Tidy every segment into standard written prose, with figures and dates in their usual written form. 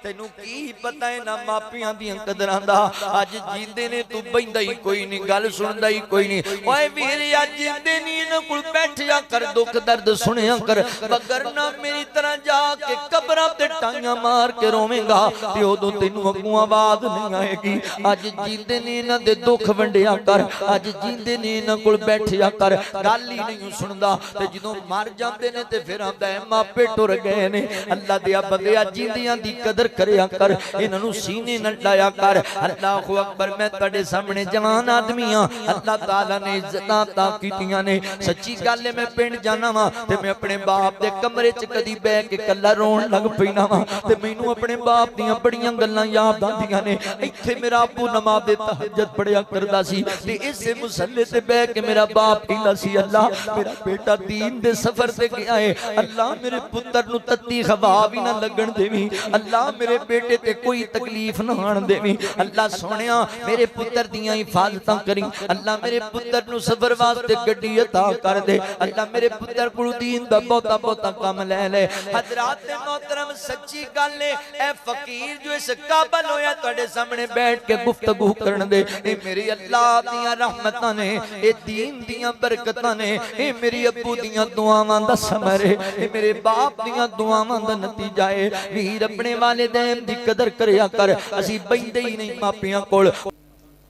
तैनू की पता है ना मापियां दियां कदरां दा। अज जींदे ने तू बहिंदा ही कोई नहीं, गल सुनदा ही कोई नहीं। ओए वीर अज जींदे नहीं, इन्हां कोल बैठिया कर, दुख दर्द सुनिया कर, मगर ना मेरी तरह जाके कब्रां ते टाइयां मार के रोवेंगा ते उदों तैनू अगों आवाज नहीं आएगी। अज जींदे ने इन्हां दे दुख वंडिया कर, अज जींदे ने इन्हां कोल बैठिया कर, गल ही नहीं सुनदा। ते जदों मर जांदे ने ते फिर आंदा है मापे टुर गए ने। अल्लाह दिया बंदिया जींदियां दी कदर करया कर, इन्हां सीने न लाया कर। अल्लाहु अकबर। मैं तुहाडे सामने जवान आदमी हां, अल्लाह ताला ने इज्जतां अता कीतियां ने। सच्ची गल है, मैं पिंड जाना वा ते मैं अपने बाप दे कमरे च कदी बैठ के कल्ला रोण लग पैना वा ते मैनू अपने बाप दियां बड़ियां गल्लां याद आंदियां ने। इत्थे मेरा अबू नमाज़ तहज्जुद पढ़िया करदा सी ते इसे मुसल्ले ते बैठ के मेरा बाप कहंदा सी, अल्लाह मेरा बेटा दीन दे सफर ते गया है, अल्लाह मेरे पुत्र नू तत्ती हवा भी ना लगन देवी, अल्लाह मेरे बेटे ते कोई तकलीफ ना आन देवी। अल्लाह सोनिया मेरे पुत्र दियां हिफाजतां करी, अल्लाह मेरे पुत्र नू सफर वास्ते गड्डी अता कर दे, अल्लाह मेरे पुत्र को दीन दा बहुता बहुता काम ले ले। हजरात मोहतरम सच्ची गल है, ए फकीर जो इस काबल होया तुहाडे सामने बैठ के गुफ्तगू करन दे, ए मेरे अल्लाह दियां रहमतां ने, ए दीन दियां बरकतां ने, ए मेरी अब्बू दियां दुआवां दा समर है, ए मेरे बाप दियां दुआवां दा नतीजा है। वीर अपने वालिदैन दी कदर करया कर, असी बहिंदे ही नहीं मापियां कोल।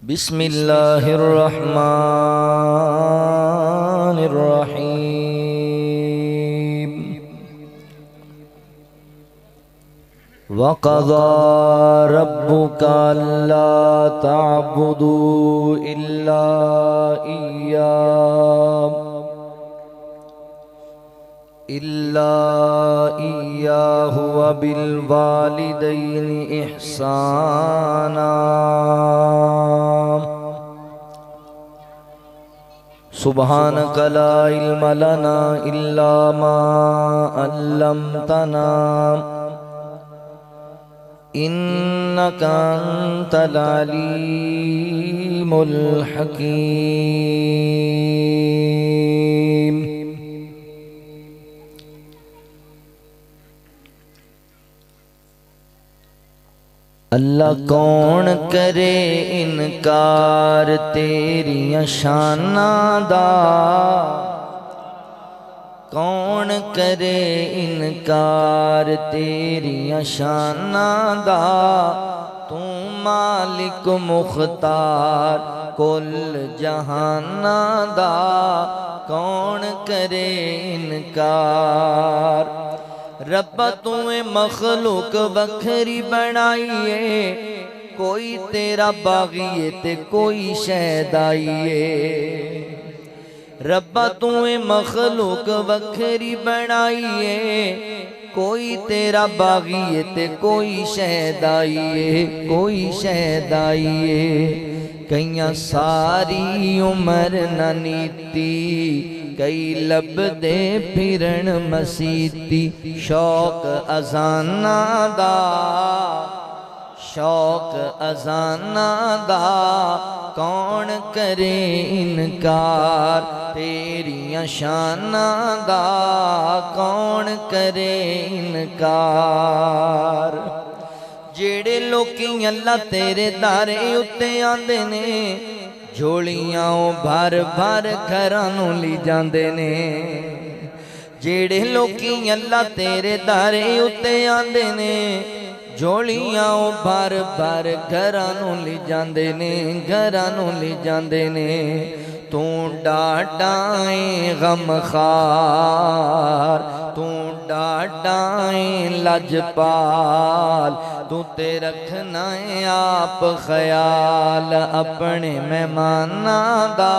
बिस्मिल्लाहिर रहमानिर रहीम। वक़ज़ा रब्बुका अल्ला तअबुदू इल्ला इय्याहु व बिल वालिदैनि इहसाना। सुब्हानक ला इल्म लना इल्ला मा अल्लमतना इन्नका अंतल अलीमुल हकीम। अल्लाह कौन करे इनकार तेरियां शानां दा, कौन करे इनकार तेरियां शानां दा। तू मालिक मुख्तार कुल जहानां दा, कौन करे इनकार। रब्बा तूए मखलूक बखरी बनाईए, कोई तेरा बागीए ते कोई शहदाईए। रब्बा तूए मखलूक बखरी बनाईए, कोई तेरा बागीए ते कोई शहदाईए, कोई शहदाईए। कईयां सारी उमर न नीती, कई लभदे फिरन मसीती। शौक अजाना दा, शौक अजाना दा, कौन करे इनकार तेरियां शानां दा, कौन करे इनकार। जेड़े लोकी अल्लाह तेरे दारे उत्ते आंदे ने, झोलियां भर भर घरां नूं ली जांदे ने। जेड़े लोकी अल्लाह तेरे दारे उत्ते आंदे ने, झोलियां भर भर घरां नूं ली जांदे ने, घरां नूं ली जांदे ने। तू डाडाए गमखार, तू डाडाए लजपाल, तू ते रखना है आप ख्याल अपने मेहमानां दा।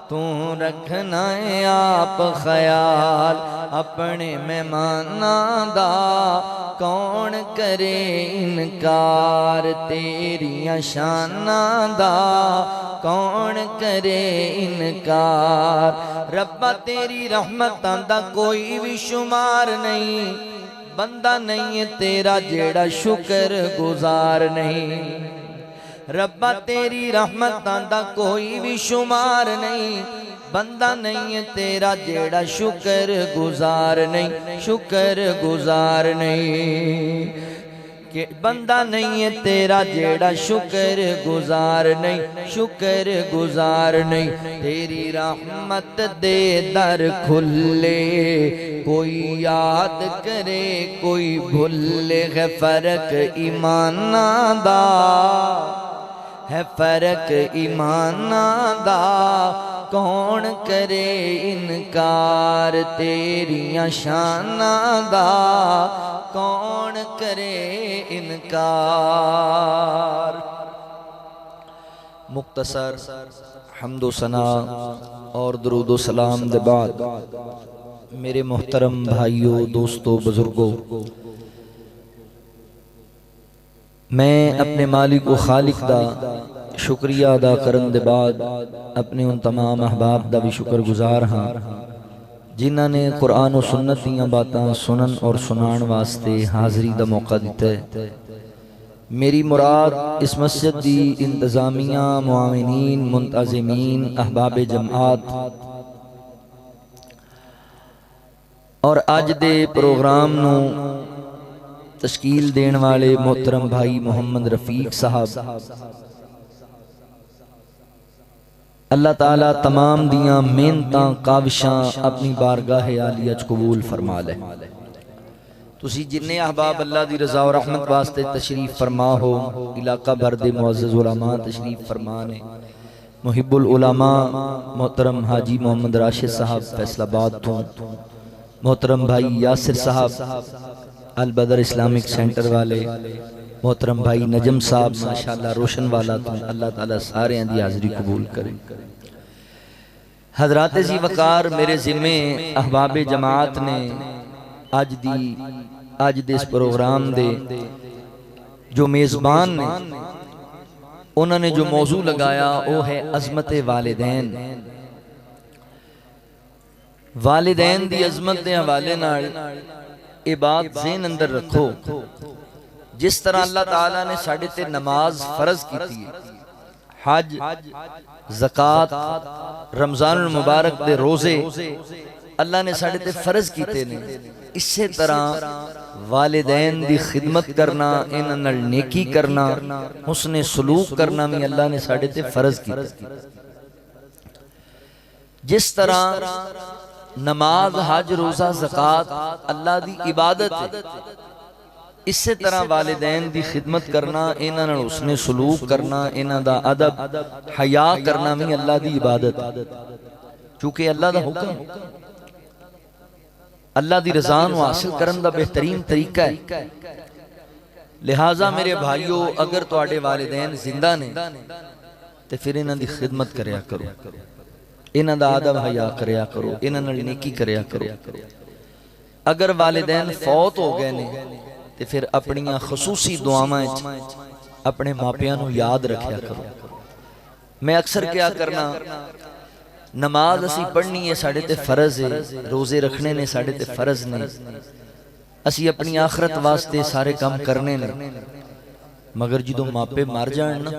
तू रखना है आप ख्याल अपने मेहमानां दा, कौन करे इनकार तेरियां शानां दा, कौन करे इनकार। रब्बा तेरी रहमतां दा कोई भी शुमार नहीं, बंदा नहीं है तेरा जेड़ा शुक्र गुजार नहीं। रब्बा तेरी रहमतां दा कोई भी शुमार नहीं, बंदा नहीं है तेरा जेड़ा शुक्र गुजार नहीं, शुक्र गुजार नहीं। कि बंदा नहीं है तेरा जेड़ा शुक्र गुजार नहीं, शुक्र गुजार नहीं। तेरी रहमत दे दर खुले, कोई याद करे कोई भूले। है फर्क ईमाना दा, है फर्क ईमाना दा। कौन करे इनकार तेरियां शाना दा, कौन करे इनकार। मुख्तसर हम्दो सना और दुरूदो सलाम दे बाद मेरे मोहतरम भाइयों, दोस्तों, बुजुर्गों, मैं अपने मालिक व खालिक दा शुक्रिया अदा करन दे बाद अपने उन तमाम अहबाब दा भी शुक्रगुजार हाँ जिन्हां ने कुरान और सुन्नत दीयां बातां सुनन और सुनान वास्ते हाज़री दा मौका दिता है। मेरी मुराद इस मस्जिद दी इंतजामिया, मुआविनीन, मुंतज़िमीन, अहबाब जमात और अज दे प्रोग्राम नूं तश्कील देने वाले मोहतरम भाई मोहम्मद रफीक साहब, अल्लाह ताला तमाम दियां मेहनतां काविशां अपनी बारगाह आलिया च कबूल फरमा ले। तुसी जिन्ने अहबाब अल्लाह दी रज़ा और रहमत वास्ते तशरीफ फरमा हो, इलाका भर दे मुअज़्ज़ज़ उलमा तशरीफ फरमा ने। मुहिब्बुल उलमा मोहतरम हाजी मोहम्मद राशिद साहब फैसलाबाद तो, मोहतरम भाई यासिर साहब अल बदर इस्लामिक सेंटर वाले, मोहतरम भाई नजम साहब माशाअल्लाह रोशन वाला तो, अल्लाह ताला सारे दी हाज़री कबूल करे। हज़रात जी वकार मेरे ज़िम्मे अहबाब जमात ने अज दे इस प्रोग्राम दे जो मेज़बान ने उन्होंने जो मौजू लगाया वो है अज़मत वालिदैन। वालिदैन दी अज़मत दे हवाले नाल ये बात ज़हन अंदर रखो, जिस तरह अल्लाह ताला ने साडे ते नमाज फर्ज की थी, हज, ज़कात, रमज़ानुल मुबारक दे रोज़े अल्लाह ने साडे ते फर्ज कीते ने, इसे तरह वालिदैन दी खिदमत करना, इन्हां नाल नेकी करना, हुस्ने सलूक करना भी अल्लाह ने साडे ते फर्ज कीता। जिस तरह नमाज, हज, रोज़ा, ज़कात अल्लाह दी इबादत है, इसे तरह वालिदैन दी खिदमत करना, इन्हां नाल हुस्ने सलूक करना, इन्हां दा अदब हया करना भी अल्लाह दी इबादत है, क्योंकि अल्लाह दा हुक्म, अल्लाह दी रज़ा नूं हासिल करन दा बेहतरीन तरीका है। लिहाजा मेरे भाइयों, अगर तुहाडे वालिदैन जिंदा ने ते फिर इन्हां दी खिदमत करया करो, इन्हां दा अदब हया करया करो, इन्हां नाल नेकी करया करो। अगर वालिदैन फौत हो गए ने ते फिर अपनियां खसूसी दुआवां अपने मापियां नूं याद रखया करो। मैं अक्सर क्या करना, नमाज असी पढ़नी है साडे ते फर्ज है, रोजे रखने ने साडे ते फर्ज ने, असी अपनी आखरत वास्ते सारे काम करने ने, मगर जदों मापे मर जाण ना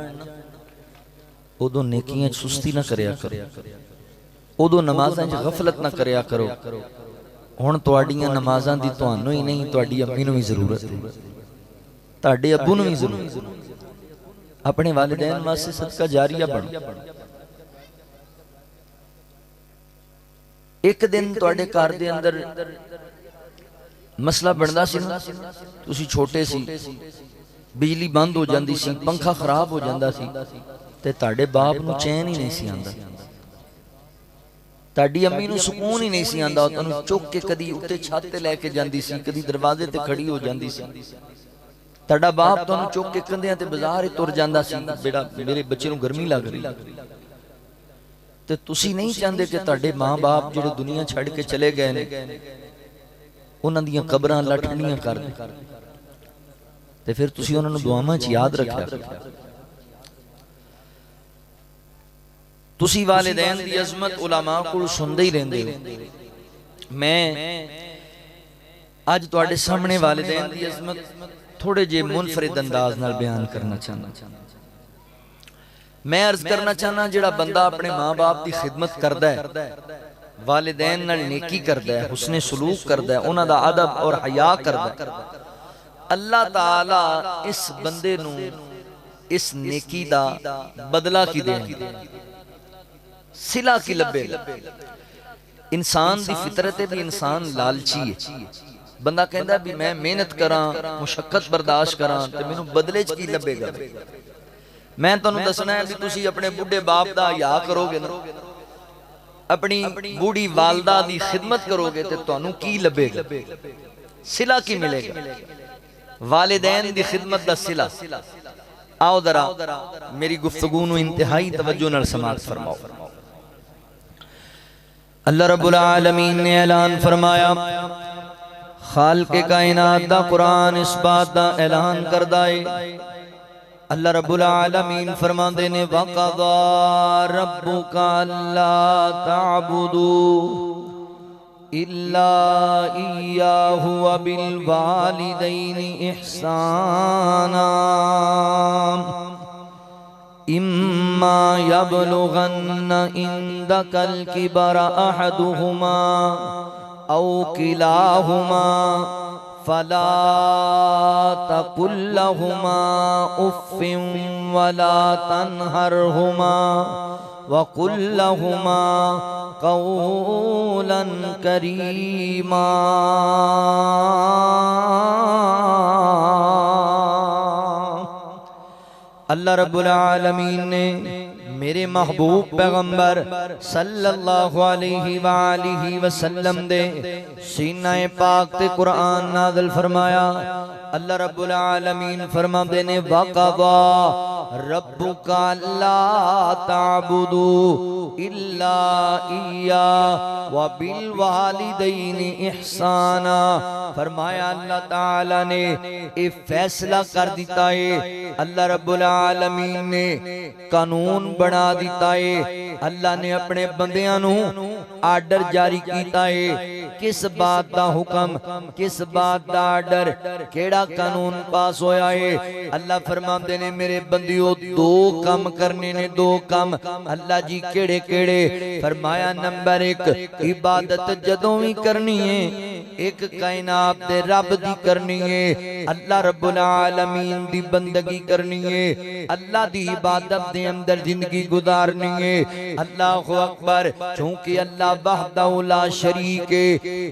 उदों नेकियां सुस्ती ना करया करो, उदों नमाज़ां च गफलत ना करया करो। हुण तुहाडीआं नमाज़ां दी तुहानूं ही नहीं, तुहाडी अम्मी नूं भी जरूरत है, तुहाडे अब्बू नूं भी जरूरत है। अपने वालिदैन वास्ते सदका जारिया बनो। एक दिन तुहाडे घर दे अंदर मसला बनदा सी ना, तुसी छोटे सी, बिजली बंद हो जांदी सी, पंखा खराब हो जांदा सी ते तुहाडे बाप नूं चैन ही नहीं सी आंदा, तुहाडी अम्मी नूं सुकून ही नहीं सी आंदा। तुहानूं चुक के कदी उत्ते छत ते लैके जांदी सी, कदी दरवाजे ते खड़ी हो जांदी सी। तुहाडा बाप तुहानूं चुक के कंधियां ते बाजार ही तुर जांदा सी, बेटा मेरे बच्चे नूं गर्मी लग रही। ते तुसी नहीं चाहते कि तुहाडे मां बाप जिहड़े दुनिया छड़ के चले गए ने उन्हां दीयां कबरां अल्लाह ठंडियां कर दे, ते फिर तुसी उन्हां नूं दुआवां च याद रखिया। तुसी वालिदैन दी अज़मत उलमा कोल सुनदे ही रहंदे हो। मैं अज तुहाडे सामने वालिदैन दी अज़मत थोड़े जे मुनफरिद अंदाज नाल बयान करना चाहना। मैं अर्ज करना चाहना, जिहड़ा बंदा अपने मां बाप की खिदमत करदा है, वालिदैन नाल नेकी करदा है, हुस्ने सलूक करदा है, उन्हां दा अदब और हया करदा है, अल्लाह ताला इस बंदे नू इस नेकी दा बदला की देना, सिला की लभेगा। इंसान दी फितरत है भी इंसान लालची है। बंदा कहता भी मैं मेहनत करा, मुशक्कत बर्दाश्त करा ते मैनू बदले च की लभेगा। मैं तुहानू दसना है भी तुसी अपने बुढ़े बाप दा हया करोगे ना, अपनी बूढ़ी वालदा दी खिदमत करोगे तो तुहानू की लभेगा, सिला की मिलेगा। वालिदैन दी खिदमत दा सिला। आओ जरा मेरी गुफ्तगू नू इंतहाई तवज्जो नाल समाअत फरमाओ। अल्लाह रब्बुल आलमीन ने ऐलान फरमाया, खालिक़े कायनात दा कुरान इस बात दा ऐलान करदा है। अल्लाह रब्बुल आलमीन फरमांदे ने, वक़ज़ा रब्बुका अल्ला तअबुदू इल्ला इय्याहु व बिल वालिदैनि इहसाना इम्मा यबलुगन्ना इंदकल किबरा अहदुहुमा औ किलाहुमा फला तकुल लहुमा उफ्फिन वला तनहरहुमा वकुल लहुमा कौलन करीमा। अल्लाह रब्बुल आलमीन ने मेरे महबूब पैगंबर सल्लल्लाहु अलैहि वालिहि वसल्लम दे सीने पाक ते कुरान नाज़िल फरमाया। अल्लाह रब्बुल आलमीन फरमाते ने, वक़ज़ा रब्बुका अल्ला तअबुदू इल्ला इय्या व बिल वालिदैनि इहसाना। फरमाया अल्लाह ताला ने ये फैसला कर दिता है, अल्लाह रब्बुल आलमीन ने कानून बना दिता है। अल्लाह ने अपने बंदियां नू आर्डर जारी किया है, किस बात का हुक्म, किस बात का आर्डर, केड़ा कानून पास होया है। अल्लाह फरमाते ने मेरे बंदियों दो काम करने ने, दो काम। अल्लाह जी केड़े केड़े? फरमाया नंबर एक, इबादत जदों भी करनी है एक कायनात दे रब दी करनी है, अल्लाह रब्बुल आलमीन दी बंदगी करनी है, अल्लाह दी इबादत दे अंदर जिंदगी गुजारनी है। अल्लाहु अकबर। चूंकि अल्लाह वहदहु ला शरीक है,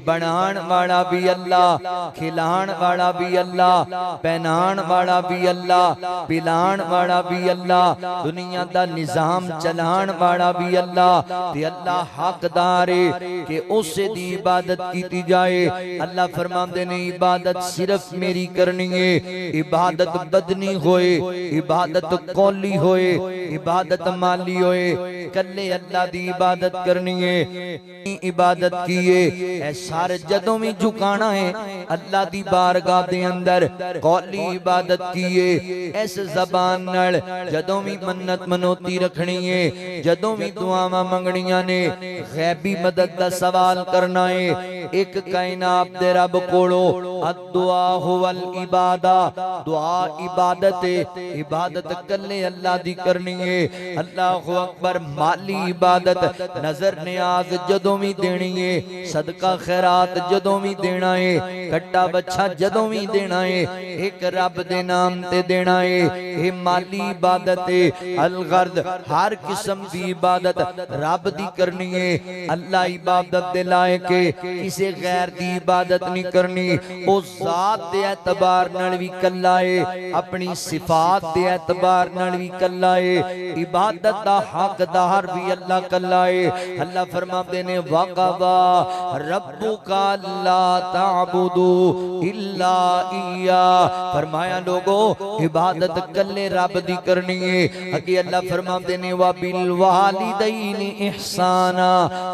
बनाण वाला भी अल्लाह, खिलाण वाला भी अल्लाह, पहनाण वाला भी अल्लाह, पिलाण वाला भी अल्लाह, दुनिया दा निजाम चलाण वाला भी अल्लाह। ते अल्लाह हकदार है कि उसे दी इबादत की जाए। अल्लाह फरमाते ने इबादत सिर्फ मेरी करनी है, इबादत बदनी होए, इबादत कौली होए, इबादत माली होए, कल्ले अल्लाह दी इबादत करनी है। इबादत की है सारे जदों भी झुकाना है अल्लाह दी बारगाह दे अंदर, कौली इबादत की है इस जबान नाल जदों भी मन्नत मनोती रखनी है, जदों भी दुआवां मंगनियां ने, गैबी मदद दा सवाल करना है एक कायनात दे रब कोलो। अद्दुआ हुवल इबादा, दुआ इबादत है, इबादत कल्ले अल्लाह दी करनी है। अल्लाहु अकबर। माली इबादत, नजर नियाज जदों भी देनी है, सदका खैरात जदों भी देना है, कट्टा बच्चा जदों भी देना है, एक रब दे नाम ते देना है, ये माली इबादत है। अलगर्द, हर किस्म की इबादत रब दी करनी है। अल्लाह इबादत दे लायक है, किसी गैर दी इबादत नहीं करनी। ओ जात दे एतबार नाल भी कल्ला है, अपनी सिफात दे एतबार नाल भी कल्ला है, इबादत दा हकदार भी अल्लाह कल्ला है। अल्लाह फरमाते ने वक़ज़ा रब्बुका अल्ला तअबुदू इल्ला इय्या। फरमाया लोगो इबादत कल्ले रब दी करनी है। अगे अल्लाह फरमाते ने व बिल वालिदैनि इहसाना।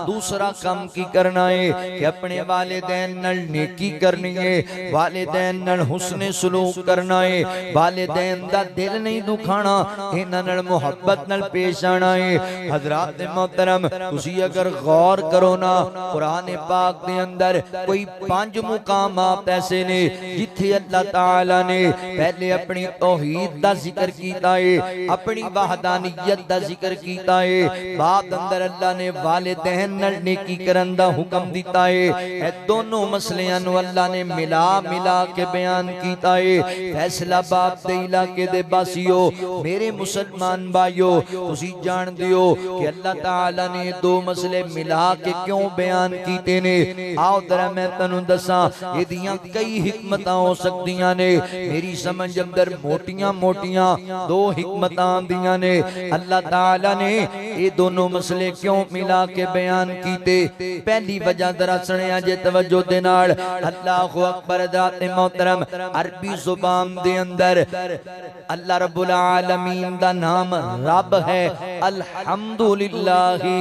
दूसरा काम की करना है कि अपने वालिदैन नाल नेकी करनी है, वालिदैन नाल हुस्ने सलूक करना है, वालिदैन दा दिल नहीं दुखाना, इन्हां नाल मुहब्बत नाल पेश आना है। हजरात मोहतरम तुसी अगर गौर करो ना कुरान पाक दे अंदर कोई 5 मुकामात ऐसे ने जिथे अल्लाह ताला ने पहले अपनी तौहीद दा जिक्र कीता है, अपनी वहदानियत दा जिक्र कीता है, बाद अंदर अल्लाह ने वालिदैन नाल नेकी करन दा हुक्म दिता है। ए दोनों मसलियां नु अल्लाह ने मिला मिला के बयान कीता है। फैसलाबाद दे इलाके दे बासियो मेरे मुसलमान भाइयों तुसी जानदे हो कि अल्लाह ताला ने दो मसले मिला के क्यों बयान कीते ने। आओ जरा मैं तन्नू दसां इहदियां कई हिकमतां हो सकदियां ने। मेरी समझ अंदर मोटियां मोटियां दो हिकमतां आंदियां ने। अल्लाह ताला ने ये दोनों मसले क्यों मिला के बयान कीते। पहली वजह जरा सुनिया जे तवज्जो दे नाल। अल्लाहु अकबर जाते मोहतरम अरबी जुबान दे अंदर अल्लाह रब्बुल आलमीन दा नाम रब है। अल्हम्दुलिल्लाहि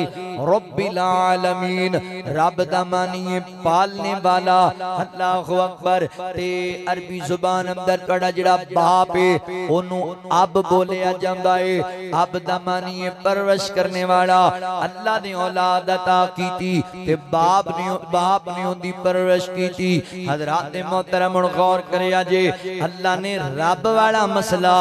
रब्बिल आलमीन। रब दा मानिए पालने वाला। अल्लाहु अकबर ते अरबी जुबान अंदर तोड़ा जिहड़ा बाप है ओनू अब बोलिया जांदा है। अब दा मानिए परवरिश करने वाला। अल्लाह ने औलाद अता कीती ते बाप ने उनदी परवरिश कीती। हजरात मोहतरम गौर करिया जे अल्लाह ने रब वाला मसला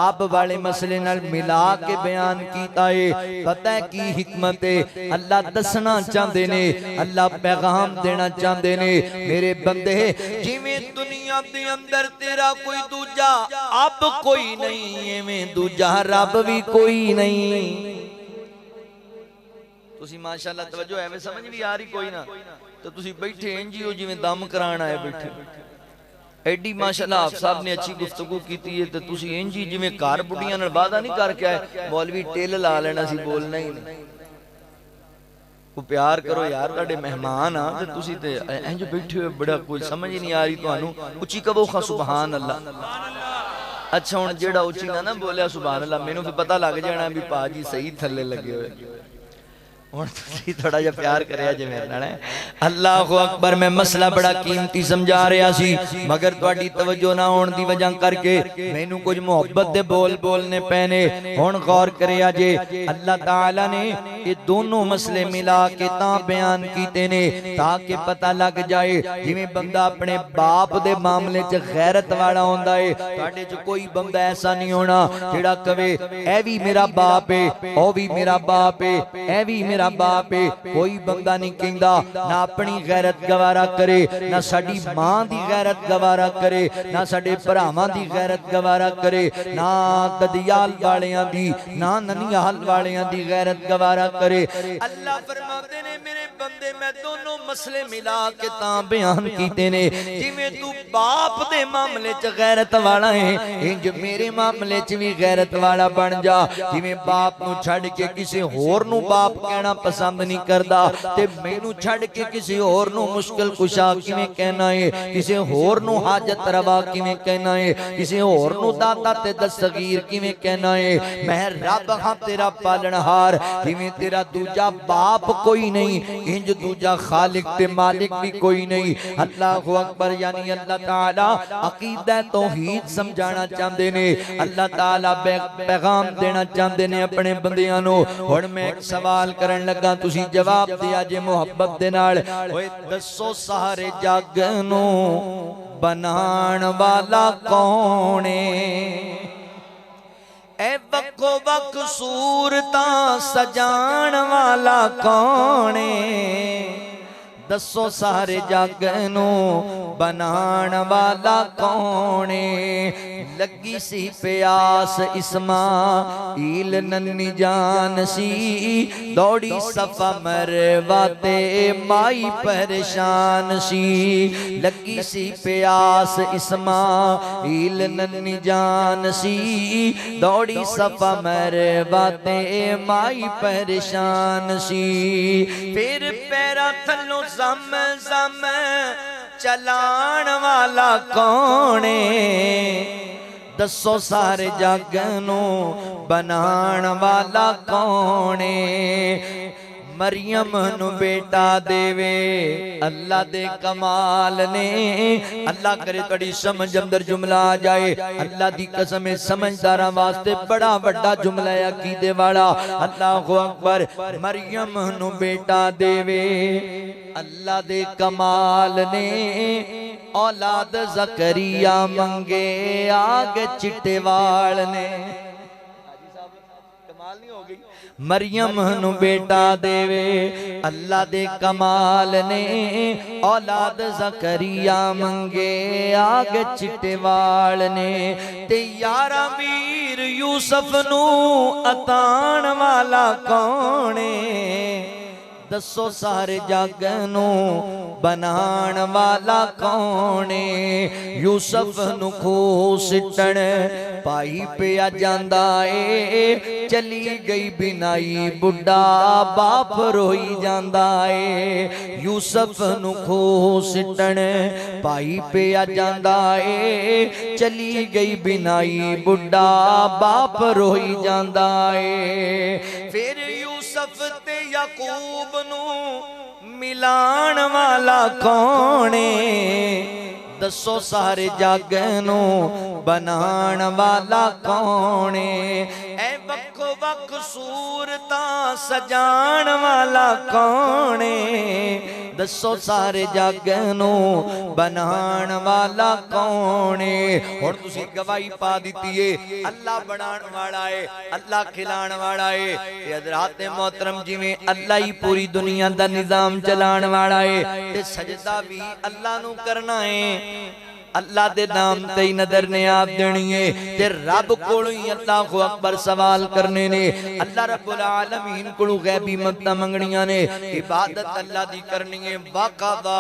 अब वाले मसले नाल मिला के बयान कीता है। पता है की हिकमत है। अल्लाह दसना चाहते ने, अल्लाह पैगाम देना चाहते ने मेरे बंदे जिवें दुनिया दे अंदर तेरा कोई दूजा अब कोई नहीं एवें दूजा रब भी कोई नहीं। तुसी माशाअल्लाह तवज्जो है समझ भी आ रही कोई ना तो तुसी बैठे इंजी हो जिवें दम कराना है बैठे। एडी माशाअल्लाह आप साहब ने अच्छी गुफ्तगू की है तो तुसी इंजी जिवें घर बुढ़ियां नाल वादा नहीं करके आए मौलवी टेल ला लेना सी बोलना ही नहीं। को प्यार करो यार तुहाडे मेहमान आ ते तुसी ते इंज बैठे हो बड़ा कोई समझ ही नहीं आ रही तुहानू। उच्ची कहो खा सुभान अल्लाह। अच्छा हुण जेड़ा उच्ची ना बोलिया सुभान अल्लाह मैनू फिर पता लग जाना भी पाजी सही थल्ले लगे हुए। थोड़ा जा प्यार करे जे मेरे नाल। अल्लाहु अकबर। मैं मसला बड़ा कीमती समझा रहा सी मगर तुहाडी तवज्जो ना होने की वजह करके मैनू कुछ मोहब्बत दे बोल बोलने पैने। हुण गौर करिया जे अल्लाह ताला ने ये दोनों मसले मिला के तां बयान कीते ने ताकि पता लग जाए जिवें बंदा अपने बाप दे मामले च गैरत वाला होंदा है। तुहाडे च कोई बंदा ऐसा नहीं होना जेड़ा कवे ए भी मेरा बाप है ओ भी मेरा बाप है ए भी मेरा बाप है। कोई बंदा नहीं कहंदा ना अपनी गैरत गवारा करे ना साडी मां दी गैरत गवारा करे ना साडे भरावां दी गैरत गवारा करे ना ददियाल वालियां दी ना ननिहाल वालियां दी गैरत गवारा करे। अल्लाह फरमाते ने मेरे बंदे मैं दोनों मसले मिला के तां बयान कीते ने जिवें तू बाप दे मामले च गैरत वाला है इंज मेरे मामले च भी गैरत वाला बन जा। जिवें बाप नू छड़ के किसी होर नू बाप कहना पसंद नहीं करता ते मैनू छड़ के किसी होर नू मुश्किल कुशा किवें कहना है, किसी होर नू हाजत रवा किवें कहना है, किसी होर नू दाता ते दस्तगीर किवें कहना है। मैं रब हां तेरा पालनहार। जिवें तेरा दूजा बाप कोई नहीं इंज दूजा खालिक ते मालिक भी कोई नहीं। अल्लाहु अकबर। यानी अल्लाह ताला अकीदा तौहीद समझाना चाहते ने। अल्लाह ताला पैगाम देना चाहते ने अपने बंदियां नू। हुण मैं एक सवाल करन लगा तुसी जवाब दिया जे मोहब्बत दे नाल। ओए दसो सारे जग नू बनाण वाला कौन है। ए वक्को वक सूरतां सजाण वाला कौन है। दसो सारे जग नू बनाण वाला कौन है। लगी सी प्यास इस्माइल नन्नी जान सी दौड़ी सफा मरवा ते माई परेशान सी। लगी सी प्यास इस्माइल नन्नी जान सी दौड़ी सफा मरवा ते माई परेशान सी। फिर पैरा थल्लों जम जम चलाण वाला कौन है। दसो सारे जग नू बनाण वाला कौन है। मरियम नु बेटा देवे अल्लाह दे कमाल ने। अल्लाह करे तुहाडी समझ अंदर जुमला आ जाए। अल्लाह दी कसम है समझदारां वास्ते बड़ा बड़ा जुमला है अकीदे वाला। अल्लाहु अकबर। मरियम नु बेटा देवे अल्लाह दे कमाल ने। औलाद ज़करिया मंगे आगे चिट्टे वाल ने। कमाल नहीं हो गई। मरियम नु बेटा देवे अल्लाह दे कमाल ने। औलाद ज़करिया मंगे आगे चिट्टे वाल ने। ते यारा वीर यूसुफ नु अतान वाला कौने। दसो सारे जग नू बनाण वाला कौने। यूसुफ नु खूह सिटण पाई पिया जांदा ए। चली गई बिनाई बुढ़ा बाप रोई जांदा ए। यूसुफ नु खूह सिटण पाई पिया जांदा ए। चली गई बिनाई बुढ़ा बाप रोई जांदा ए। फिर यूसुफ ते याकूब नू मिलान वाला कौने। दसो सारे जग नू बनाण वाला कौने। ऐ वक्को वक सूरता सजान वाला कौने। दसो सारे जग नू बनाण वाला कौने। हुण तुसीं गवाही पा दित्ती है अल्लाह बनाण वाला है, अल्लाह खिलाण वाला है। ते हज़रात मोहतरम जिवें अल्लाह ही पूरी दुनिया दा निजाम चलाण वाला है ते सजदा भी अल्लाह नू करना है। अल्लाह दे नाम ते ही नजर ने आप देनी है ते रब कोलों ही अल्लाहु अकबर सवाल करने ने। अल्लाह रब्बुल आलमीन कोलों गैबी मददां मंगणियां ने। इबादत अल्लाह दी करनी है। वक़दा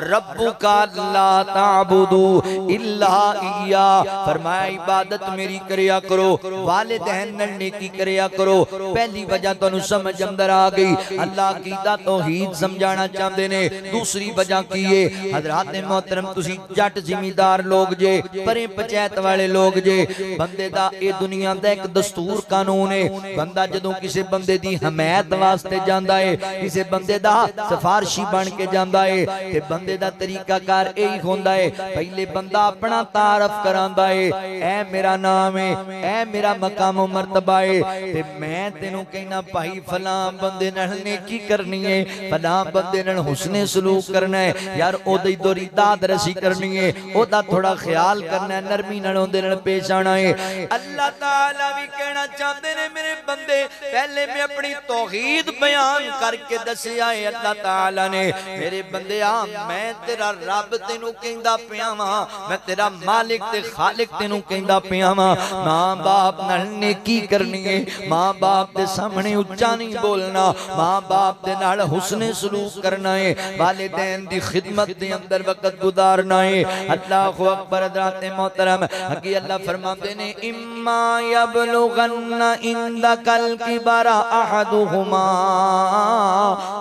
रब्बुका अल्ला ताबुदू इल्ला इय्या। फरमाया इबादत मेरी करया करो, वालिदैन नाल नेकी करया करो। पहली वजह तुहानू समझ अंदर आ गई। अल्लाह कीदा तौहीद समझाना चाहते ने। दूसरी वजह की है हज़रात मोहतरम तुसी जट जिमीदार लोग जे, परे पंचायत वाले लोग जे। बंदे दा ए दुनिया दा एक दस्तूर कानून है। बंदा जदों किसी बंदे दी हमायत वास्ते जांदा है, किसी बंदे दा सिफारशी बन के जांदा है ते बंदे दा तरीका कार यही होंदा है। पहले बंदा अपना तारफ करांदा है, ऐ मेरा नाम है, ऐ मेरा मकाम मर्तबा है ते मैं तेनू कहना भाई फलां बंदे नाल नेकी करनी है, फलां बंदे नाल हुस्ने सलूक करना है। यार ओदी दोरी दाद रसी करनी है, ओदा थोड़ा ख्याल करना है, नरमी नाल ओदे नाल पेश आना है। अल्लाह ताला भी कहना चाहते ने मेरे बंदे पहले मैं अपनी तौहीद बयान करके दसिया है। अल्लाह ताला ने मेरे बंदे आ मैं तेरा रब तेनू कहंदा पिया वां, मैं तेरा मालिक ते खालिक तेनू कहंदा पिया वां। मां बाप नाल नेकी करनी है, मां बाप दे सामने उच्चा नहीं बोलना, मां बाप दे नाल हुस्ने सलूक करना है, वालिदैन दी खिदमत दे अंदर वक्त गुजारना है। अल्लाहु अकबर। हज़रात मोहतरम हकी अल्लाह फरमाते ने इम्मा यबलुगन्ना इंदकल किबरा अहदुहुमा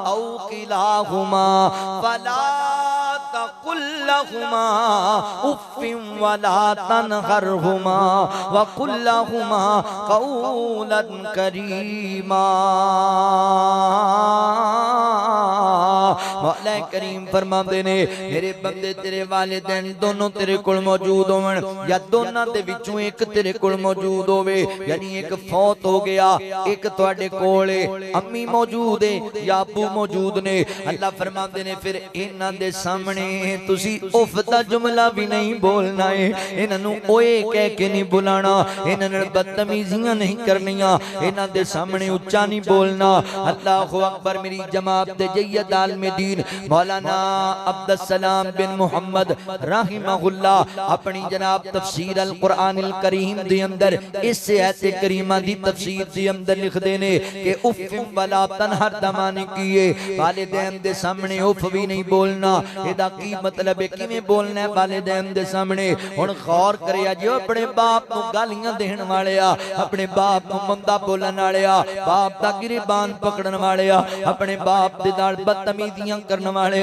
औ किलाहुमा फला तकुल लहुमा उफ्फिन वला तनहरहुमा वकुल लहुमा कौलन करीमा। मौला करीम फरमाते ने मेरे बंदे तेरे वालिदैन दोनों तेरे कोल मौजूद होवन या दोनों दे विचों एक तेरे कोल मौजूद होवे। यानी एक फौत हो गया, एक तुहाडे कोल है, अम्मी मौजूद है या अबू मौजूद ने। अल्लाह फरमाते ने फिर इन्हां दे सामने तुसी उफ दा जुमला भी नहीं बोलना है, इन्हां नू ओए कह के नहीं बुलाना, इन्हां नाल बदतमीजियां नहीं करनियां, इन्हां दे सामने उच्चा नहीं बोलना। अल्लाहु अकबर। मेरी जमात दे जय्यद आलमे दीन मौलाना अब्दुल सलाम बिन मुहम्मद रहमहुल्लाह अपनी जनाब तफसीर अल कुरान अल करीम दे अंदर इस आयत करीमा दी तफसीर दे अंदर लिखदे ने कि उफ वला तनहर दमाने किए वालिदैन दे सामने उफ भी नहीं बोलना। एदा की मतलब है, किवें बोलना है वालिदैन दे सामने। हुण गौर करिया जो अपने बाप नू गालियां देण वाले आ, अपने बाप नू मंदा बोलण वाले आ, बाप दा गिरबान पकड़न वाले आ, अपने बाप दे नाल बदतमीजी तमीदियां करने वाले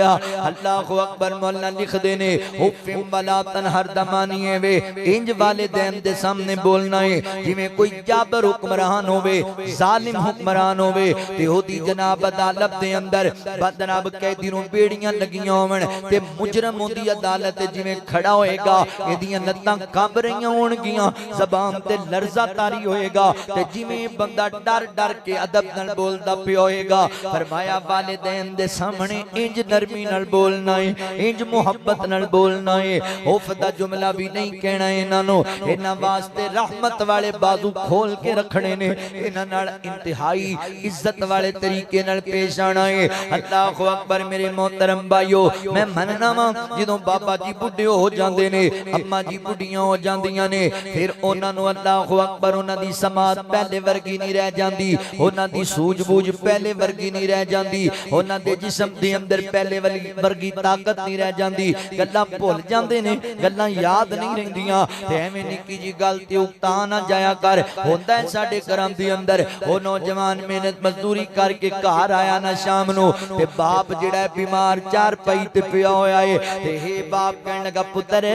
अल्लाहु अकबर मौला लिखदे ने हुफिम वला तनहर दमानिए वे इंज वालिदैन दे सामने बोलना है जिवें कोई जाबर हुक्मरान होवे जालिम हुक्मरान होवे ते ओदी जनाब अदालत दे अंदर बदनाब कैदी नूं बेड़ियां लगियां होवन ते मुजरम ओदी अदालत जिवें खड़ा होएगा एदियां लत्तां कंब रहियां होणगियां ज़बान ते लर्जा तारी होएगा ते जिवें बंदा डर डर के अदब नाल बोलदा पिया होएगा फरमाया वालिदैन दे सामने इंज नरमी नाल बोलना है इंज मुहब्बत नाल बोलना है उफ दा जुमला भी नहीं कहना इन्हां नूं इन्हां वास्ते रहमत वाले बाजू खोल के रखने ने इन्हां नाल इंतहाई इज्जत वाले तरीके नाल पेश आना है अल्लाहु अकबर मेरे मोहतरम भाईओ मैं मनना वा जदों बाबा जी बुढ़े हो जांदे ने अम्मा जी बुढ़ियां हो जांदियां ने फिर उन्हां नूं अल्लाहु अकबर उन्हां दी समात पहले वर्गी नहीं रह जांदी उन्हां दी सूझबूझ पहले वर्गी नहीं रह जांदी उन्हां दे जिस्म दे अंदर पहले वर्गी ताकत नहीं रह जांदी गल्लां भुल जांदे ने गल्लां याद नहीं रहिंदियां ते एवें निक्की जी गल ते उकता ना जाया कर हुंदा है साडे घरां दे अंदर ओ नौजवान मेहनत मजदूरी करके घर आया ना शाम नूं ते बाप जिहड़ा बीमार चार पई ते पिया होया है ते हे बाप कहण लगा पुत्तर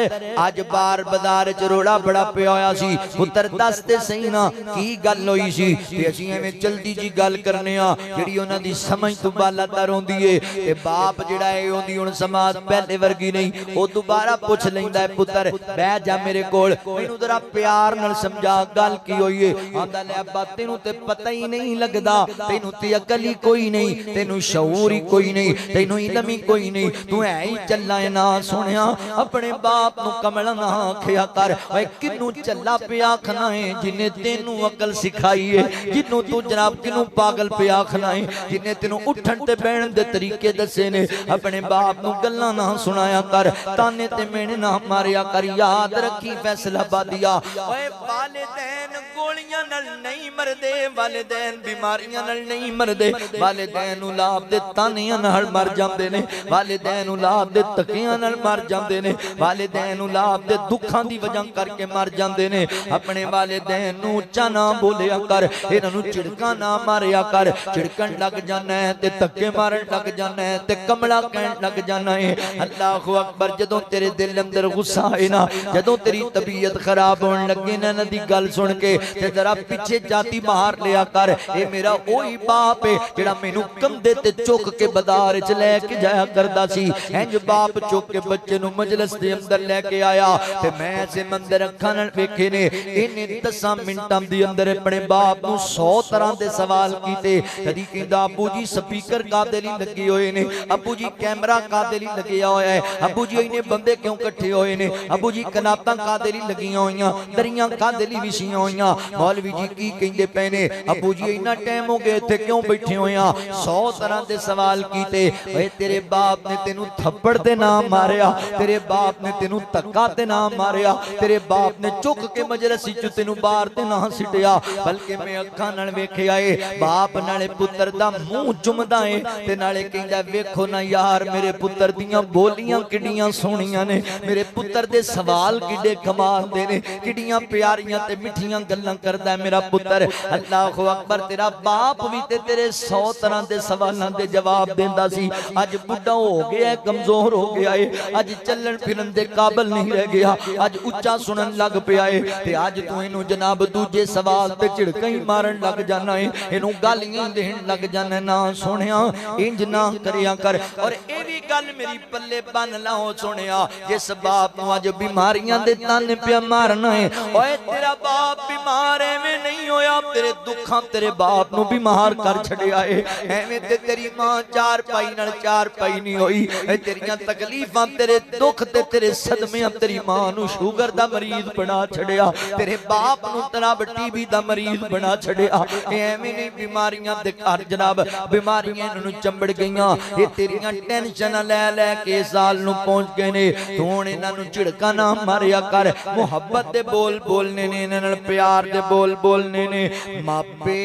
अज बाहर बाजार च रोड़ा बड़ा पिया होया सी पुत्तर दस ते सही ना की गल होई सी ते असीं एवें जल्दी जी गल करने आ जिहड़ी उन्हां दी समझ तो बालातर होंदी है ते बाप जिहड़ा है ओंदी हुण समाज पहले वर्गी नहीं ओ दोबारा पूछ लैंदा है पुत्तर बैठ जा मेरे कोल मैनूं जरा प्यार नाल समझा गल की होई है आंदा ले अब्बा तैनूं ते पता ही नहीं लगदा तैनूं ते अकल ही कोई नहीं तैनूं शऊर ही कोई नहीं तैनूं इल्म ही कोई नहीं तू है ही चला है ना सुनिया अपने बाप नूं कमल ना आखिया कर ओए किन्नू चला पे आखना है जिन्हें तेनू अकल सिखाई है जिन्नू तू जनाब किन्नू पागल पे आखना है जिन्हें तेनू उठन ते बैठन दे तरीके दसे ने अपने बाप नूं गल्लां ना सुनाया कर ताने ते मेने ना मारिया कर याद रखी फैसला बादिया ओए वालिदैन गोलियां नाल नहीं मरदे वालिदैन बीमारियां नाल नहीं मरदे वालिदैन औलाद दे तानियां नाल मर जांदे ने वालिदैन औलाद दे तकियां नाल मर जांदे ने वालिदैन औलाद दे दुखां दी वजह करके मर जांदे ने अपने वालिदैन नूं उच्चा ना बोलिया कर इन्हां नूं झिड़का ना मारिया कर झिड़कन लग जाना है ते धक्के मारन लग जाना है ते कमला कहन लग जाना है अल्लाहु अकबर जदों तेरे दिल अंदर गुस्सा आए ना जदों तेरी तबीयत खराब होने लगे ना इन्हां दी गल सुन के ते जरा पीछे जाती मार लिया कर ए मेरा ओही बाप है जेड़ा मैनू कंधे ते चुक के बाजार च लेके जाया करदा सी इंज बाप चुक के बच्चे नू मजलिस दे अंदर लेके आया ते मैं ऐसे मंदिर अखां नाल वेखे ने इन्ने 10 मिनटां दे अंदर अपने बाप नू 100 तरह दे सवाल कीते कदी कहंदा अबू जी स्पीकर कादे लई लगे होए ने अबू जी कैमरा कादे लई लगया होया है अबू जी इन्ने बंदे क्यों इकट्ठे होए ने अबू जी कनातां कादे लई लगियां होईयां दरियां कादे लई विछियां होईयां मौलवी जी की कहंदे पए ने अबू जी इन्ना टाइम हो गया इत्थे क्यों बैठे होए आ 100 तरह दे सवाल कीते ओए तेरे बाप ने तेनू थप्पड़ ते ना मारिया तेरे बाप ने तेनू धक्का ते ना मारिया तेरे बाप ने चुक के मजलिस च तेनू बाहर ते ना सिटिया बल्कि मैं अखां नाल वेखिया है बाप नाले पुत्तर दा मुंह चुमदा है ते नाले कहंदा वेखो ना यार मेरे पुत्तर दियां बोलियां किड्डियां सोहणियां ने मेरे पुत्तर दे सवाल किड्डे कमाल दे ने किड्डियां प्यारियां ते मिठियां गल्लां करदा है मेरा पुत्तर अल्लाहु अकबर तेरा बाप भी ते तेरे 100 तरह दे सवालां दे जवाब देंदा सी अज बुढ़ा हो गया कमजोर हो गया है अज चलन फिरन दे काबिल नहीं रह गया अज उच्चा सुनन लग पिया है ते अज तू इनू जनाब दूजे सवाल ते झिड़का ही मारन लग जाना है इनू गालियां देन लग जाना ना सोहणिया इंज ना करिया कर और ए भी गल मेरी पल्ले बन लाओ सोहणिया जिस बाप नू अज बीमारियां दे ताने पिया मारना है ओए तेरा बाप बीमार एवें नहीं होया तेरे दुखां तेरे बाप नू बीमार कर छड़िया है एवें ते तेरी मां चार पाई नाल चार पाई नहीं होई तेरियां तकलीफां तेरे दुख ते तेरे सदमे तेरी मां नू शुगर दा मरीज बना छड़िया तेरे बाप नू तनाब टीबी दा मरीज बना छड़िया एवें नहीं बीमारियां दे घर जनाब बीमारियां इन्हां नू चंबड़ गईयां ये तेरियां टेंशन ले ले के साल नू पहुंच गए ने तू हुण इन्हां नू झिड़का ना मारिया कर मुहब्बत दे बोल बोलने ने इन्हां नाल प्यार दे बोल बोलने ने मापे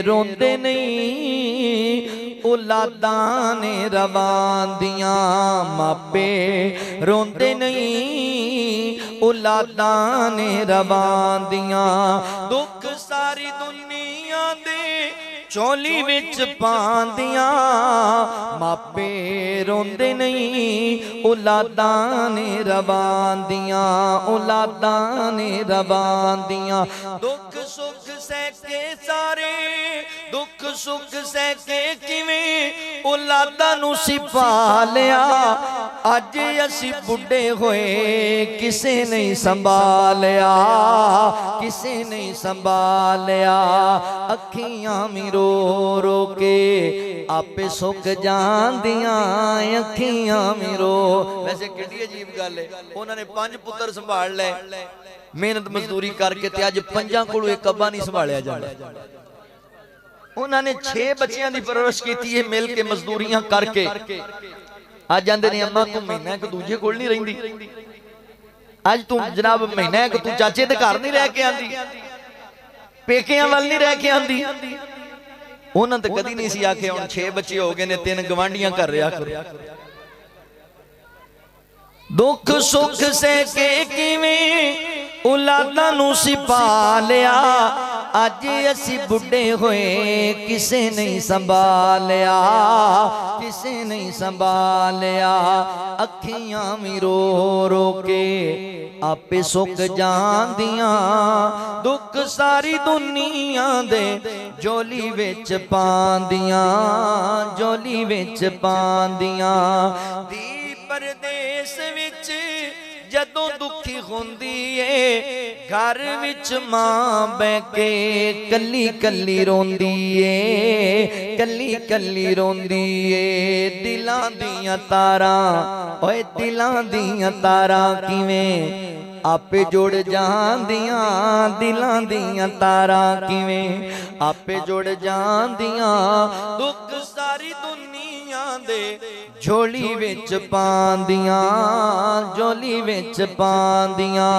रोंदे नहीं औलादां ने रवांदियां मापे रोंदे नहीं औलादां ने रवांदियां दुख सारी दुनिया दे चोली विच पांदियां मापे रोंदे नहीं औलादां ने रवांदियां औलादां ने रवांदियां दुख सुख सहके सारे दुख सुख सहके किवें औलादां नूं सिपा लिया अज असी बुढ़े होए किसे नहीं संभालिया किसे नहीं संभालिया अखियां मी रो रो के आपे सुक जांदियां अखियां मी रो। वैसे कितनी अजीब गल है उन्होंने 5 पुत्र संभाल ले मेहनत मजदूरी करके ते अज 5 कोलों एक अब्बा नहीं संभालिया जाता। उन्होंने 6 बच्चियां दी परवरिश कीती है मिल के मजदूरियां करके अज आंदे ने अम्मा तू महीना एक दूजे कोल नहीं रहिंदी अज तू जनाब महीना एक तू चाचे दे घर नहीं रह के आंदी पेकियां वाल नहीं रह के आंदी। उन्होंने तो कदी नहीं सी आखे हुण 6 बच्चे हो गए ने 3 गवांढियां कर रहा करो। दुख सुख से के किवें औलादां नूं सिपा लिया अज असी बुढ़े होए किसे नहीं संभालिया किसे नहीं संभालिया अखियां भी रो रो के आपे सुक जांदियां दुख सारी दुनिया दे जोली विच पांदियां जोली विच पांदियां। दी परदेस विच जदों दुखी होंदी ए घर विच मां बैठ के कली कली रोंदी ए कली कली रोंदी ए। दिलां दियां तारां ओए दिलां दियां तारां किवें आपे जुड़ जांदियां दिलां दियां तारां किवें आपे जुड़ जांदियां दुख सारी दुनिया दे झोली विच पांदियां झोली विच पांदियां।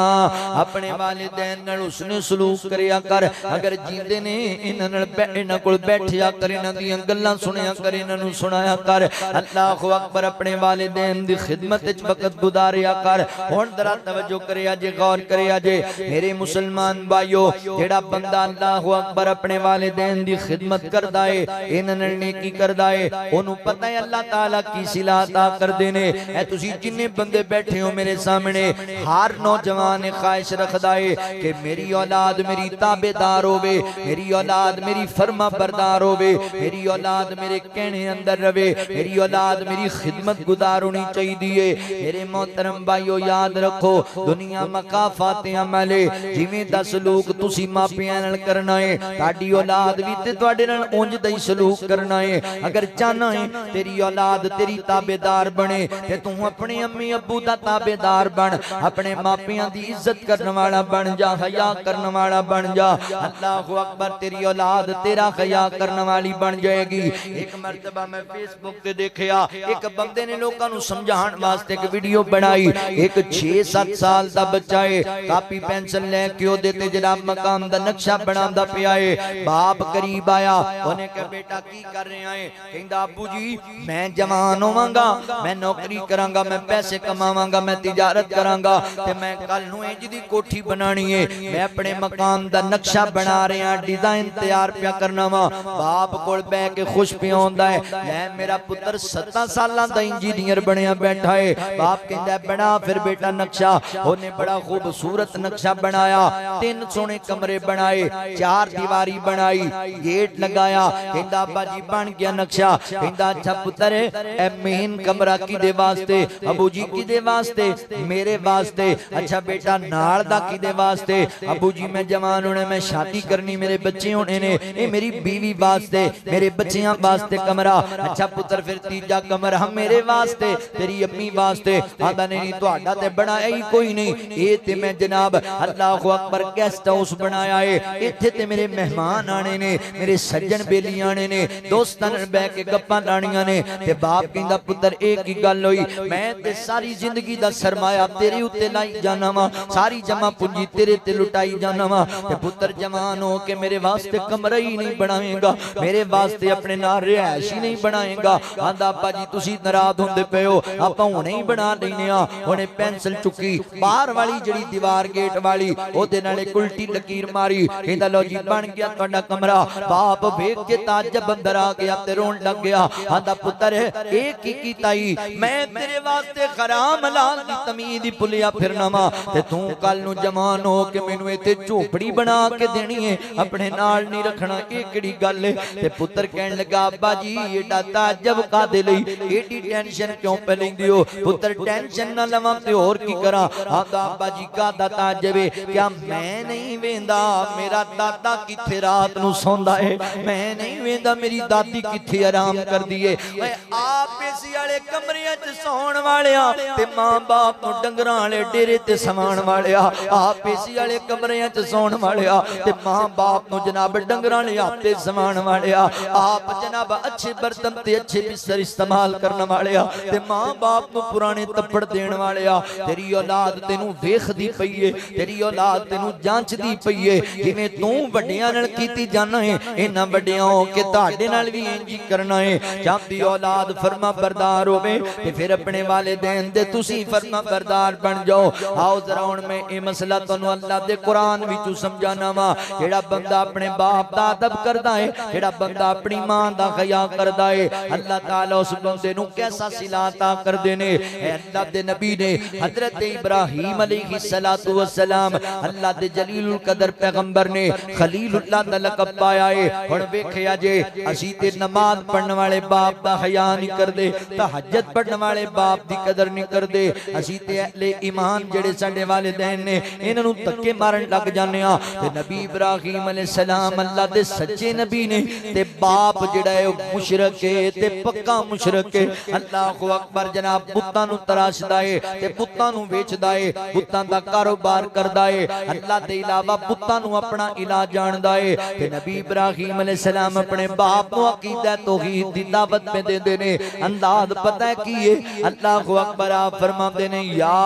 अपने वालिदैन नाल उसने सलूक करिया कर अगर जींदे ने इन्हां नाल इन्हां कोल बैठिया कर इन्हां दीयां गल्लां सुनिया कर इन्हां नूं सुनाया कर। अल्लाहु अकबर अपने वालिदैन दी खिदमत विच वक्त गुजारिया कर। हुण जरा तवज्जो करिया जे गौर करिया जे मेरे मुसलमान भाइयों जेड़ा बंदा अल्लाहु अकबर अपने वालिदैन दी खिदमत करदा है इन्हां नाल नेकी करदा है ओनू पता है अल्लाह ताला की सिला अता करदे ने। ऐ तुसी जिन्ने बंदे बैठे हो मेरे सामने हर नौजवान ख्वाहिश रखदा है कि मेरी औलाद मेरी ताबेदार होवे मेरी औलाद मेरी फर्मा बरदार होवे मेरी औलाद मेरे कहने अंदर रवे मेरी औलाद मेरी खिदमत गुजार होनी चाहिए। मेरे मोहतरम भाइयों याद रखो दुनिया मकाफाते अमले जिवें दा सलूक तुसी मापियां नाल करना है ताडी औलाद भी ते तुहाडे नाल उंज दा ही सलूक करना है। अगर चाहना है तेरी औलाद तेरी ताबेदार बने ते तू अपने अम्मी अब्बू दा ताबेदार बन अपने मापियां दी इज्जत करने वाला बन जा हया करने वाला बन जा। अल्लाहु अकबर तेरी औलाद तेरा हया करने वाली बन जाएगी। एक मर्तबा मैं फेसबुक ते देखया एक बंदे ने लोकां नूं समझाउण वास्ते एक वीडियो बनाई। एक 6-7 साल दा बच्चा है कापी पेंसिल लेके ओदे ते जनाब मकाम दा नक्शा बनांदा पिया है। बाप करीब आया ओने कहा बेटा की कर रहे हैं कहंदा अब्बू जी मैं जवान होवांगा मैं नौकरी करांगा मैं पैसे कमावांगा मैं तिजारत करांगा ते मैं कल नूं इंज दी कोठी बनानी है मैं अपने मकाम दा नक्शा बना रहा डिजाइन तैयार पिया करना वा। बाप कोल बैठ के खुश पिया होंदा है मैं मेरा पुत्र 7 सालां दा इंजीनियर बनया बैठा है। बाप कहंदा बना फिर बेटा नक्शा ओने बड़ा खूबसूरत नक्शा बनाया 3 सोने कमरे बनाए 4 दीवारी बनाई गेट लगाया कहंदा अब्बा जी बन गया नक्शा। कहंदा अच्छा पुत्र ए मेन कमरा किदे वास्ते अबू जी किदे वास्ते मेरे वास्ते। अच्छा बेटा नाल दा किदे वास्ते अबू जी मैं जवान होने मैं शादी करनी मेरे बच्चे होने ने ये मेरी बीवी वास्ते मेरे बच्चियां वास्ते कमरा। अच्छा पुत्र फिर तीजा कमरा मेरे वास्ते तेरी अम्मी वास्ते। आंदा नहीं तुहाडा ते बनाया ही कोई नहीं ये ते मैं जनाब अल्लाहु अकबर गेस्ट हाउस बनाया है इत्थे ते मेरे मेहमान आने ने मेरे सज्जन बेली आने ने दोस्तां नाल बैठ के गप्पां लाणियां ने ते बाप कहंदा पुत्र एक ही गल होई, मैं ते सारी जिंदगी दा सरमाया तेरे उत्ते लाई जाना वा, सारी जमा पूंजी तेरे ते लुटाई जाना वा, ते पुत्र जवान हो के मेरे वास्ते कमरा ही नहीं बनाएगा, मेरे वास्ते अपने नाल रिहायश ही नहीं बनाएगा। आंदा अब्बा जी तुसी नाराज होंदे पे हो, आपां हुणे ही बना लैने आ। हुणे पेंसिल चुकी बाहर वाली जिहड़ी दीवार गेट वाली ओदे नाल एक उल्टी लकीर मारी, कहंदा लो जी बन गया तुहाडा कमरा। बाप वेख के ताज्जुब अंदर आ गया ते रोन लग गया। आंदा पुत्र ए की कीता ही, मैं तेरे वास्ते हराम हलाल दी तमीज ही भुलिया फिरना वा, ते तू कल नूं जवान हो के मैनू इत्थे झोपड़ी बना के देनी है, अपने नाल नहीं रखना, ये किहड़ी गल है। ते पुत्र कहन लगा अब्बा जी एडा ताज्जुब कादे लई, एडी टेंशन क्यों पे लैंदे हो? पुत्र टेंशन ना लवां ते होर की करा। आंदा अब्बा जी कादा ताज्जुब है, क्या मैं नहीं वेंदा मेरा दादा किथे रात नूं सौंदा है, मैं नहीं वेंदा मेरी दादी किथे आराम करदी है। ओए आप एसी वाले कमरियां च सौण वालिया ते मां बाप नूं डंगरां वाले डेरे ते सवाण वालिया, आप एसी वाले कमरियां च सौण वालिया ते मां बाप नूं जनाब डंगरां वाले हाथे सवाण वालिया, आप जनाब अच्छे बर्तन ते अच्छे बिस्तर इस्तेमाल करने वालिया ते मां बाप नूं पुराने तप्पड़ देण वालिया। तेरी औलाद तेनू वेखदी पई है, तेरी औलाद तेनू जांचदी पई है, जिवें तू वड्डियां नाल कीती जाना है इन्हां वड्डियां हो के तुहाडे नाल भी इंज ही करना है। चाहती औलाद फरमा बरदार होवे ते फिर अपने वालिदैन दे तुसी फरमा बरदार बन जाओ। आओ जरा हुण मैं ये मसला तुहानू अल्लाह दे कुरान विचों समझाना वा। जेड़ा बंदा अपने बाप दा अदब करदा है, जेड़ा बंदा अपनी मां दा हया करदा है, अल्लाह ताला उस बंदे नू कैसा सिला अता करदे ने। अल्लाह दे नबी ने हजरत इब्राहीम अलैहिस्सलातु वस्सलाम अल्लाह दे जलीलुल कदर पैगंबर ने खलीलुल्लाह दा लक़ब पाया है। हुण वेखिया जे असीं ते नमाज पढ़न वाले बाप दा हया नहीं करदे, तहज्जुद पढ़न वाले बाप दी कदर नहीं करदे, असीं ते अहले ईमान जेड़े साडे वालिदैन ने इन्हां नू धक्के मारन लग जाने आ। ते नबी इब्राहीम अलैहिस्सलाम अल्लाह दे सच्चे नबी ने ते बाप जेड़ा है मुशरक है ते पक्का मुशरक है। अल्लाहु अकबर जनाब पुत्तां नू तराशदा है ते पुत्तां नू वेचदा है, पुत्तां दा कारोबार करदा है, अल्लाह दे इलावा पुत्तां नू अपना इलाज जानदा है। ते नबी इब्राहीम अलैहिस्सलाम अपने बाप नू अकीदा तौहीद दी दावत में देंदे ने। अंदाज पता है की है? अल्लाहु अकबर आप फरमाते ने या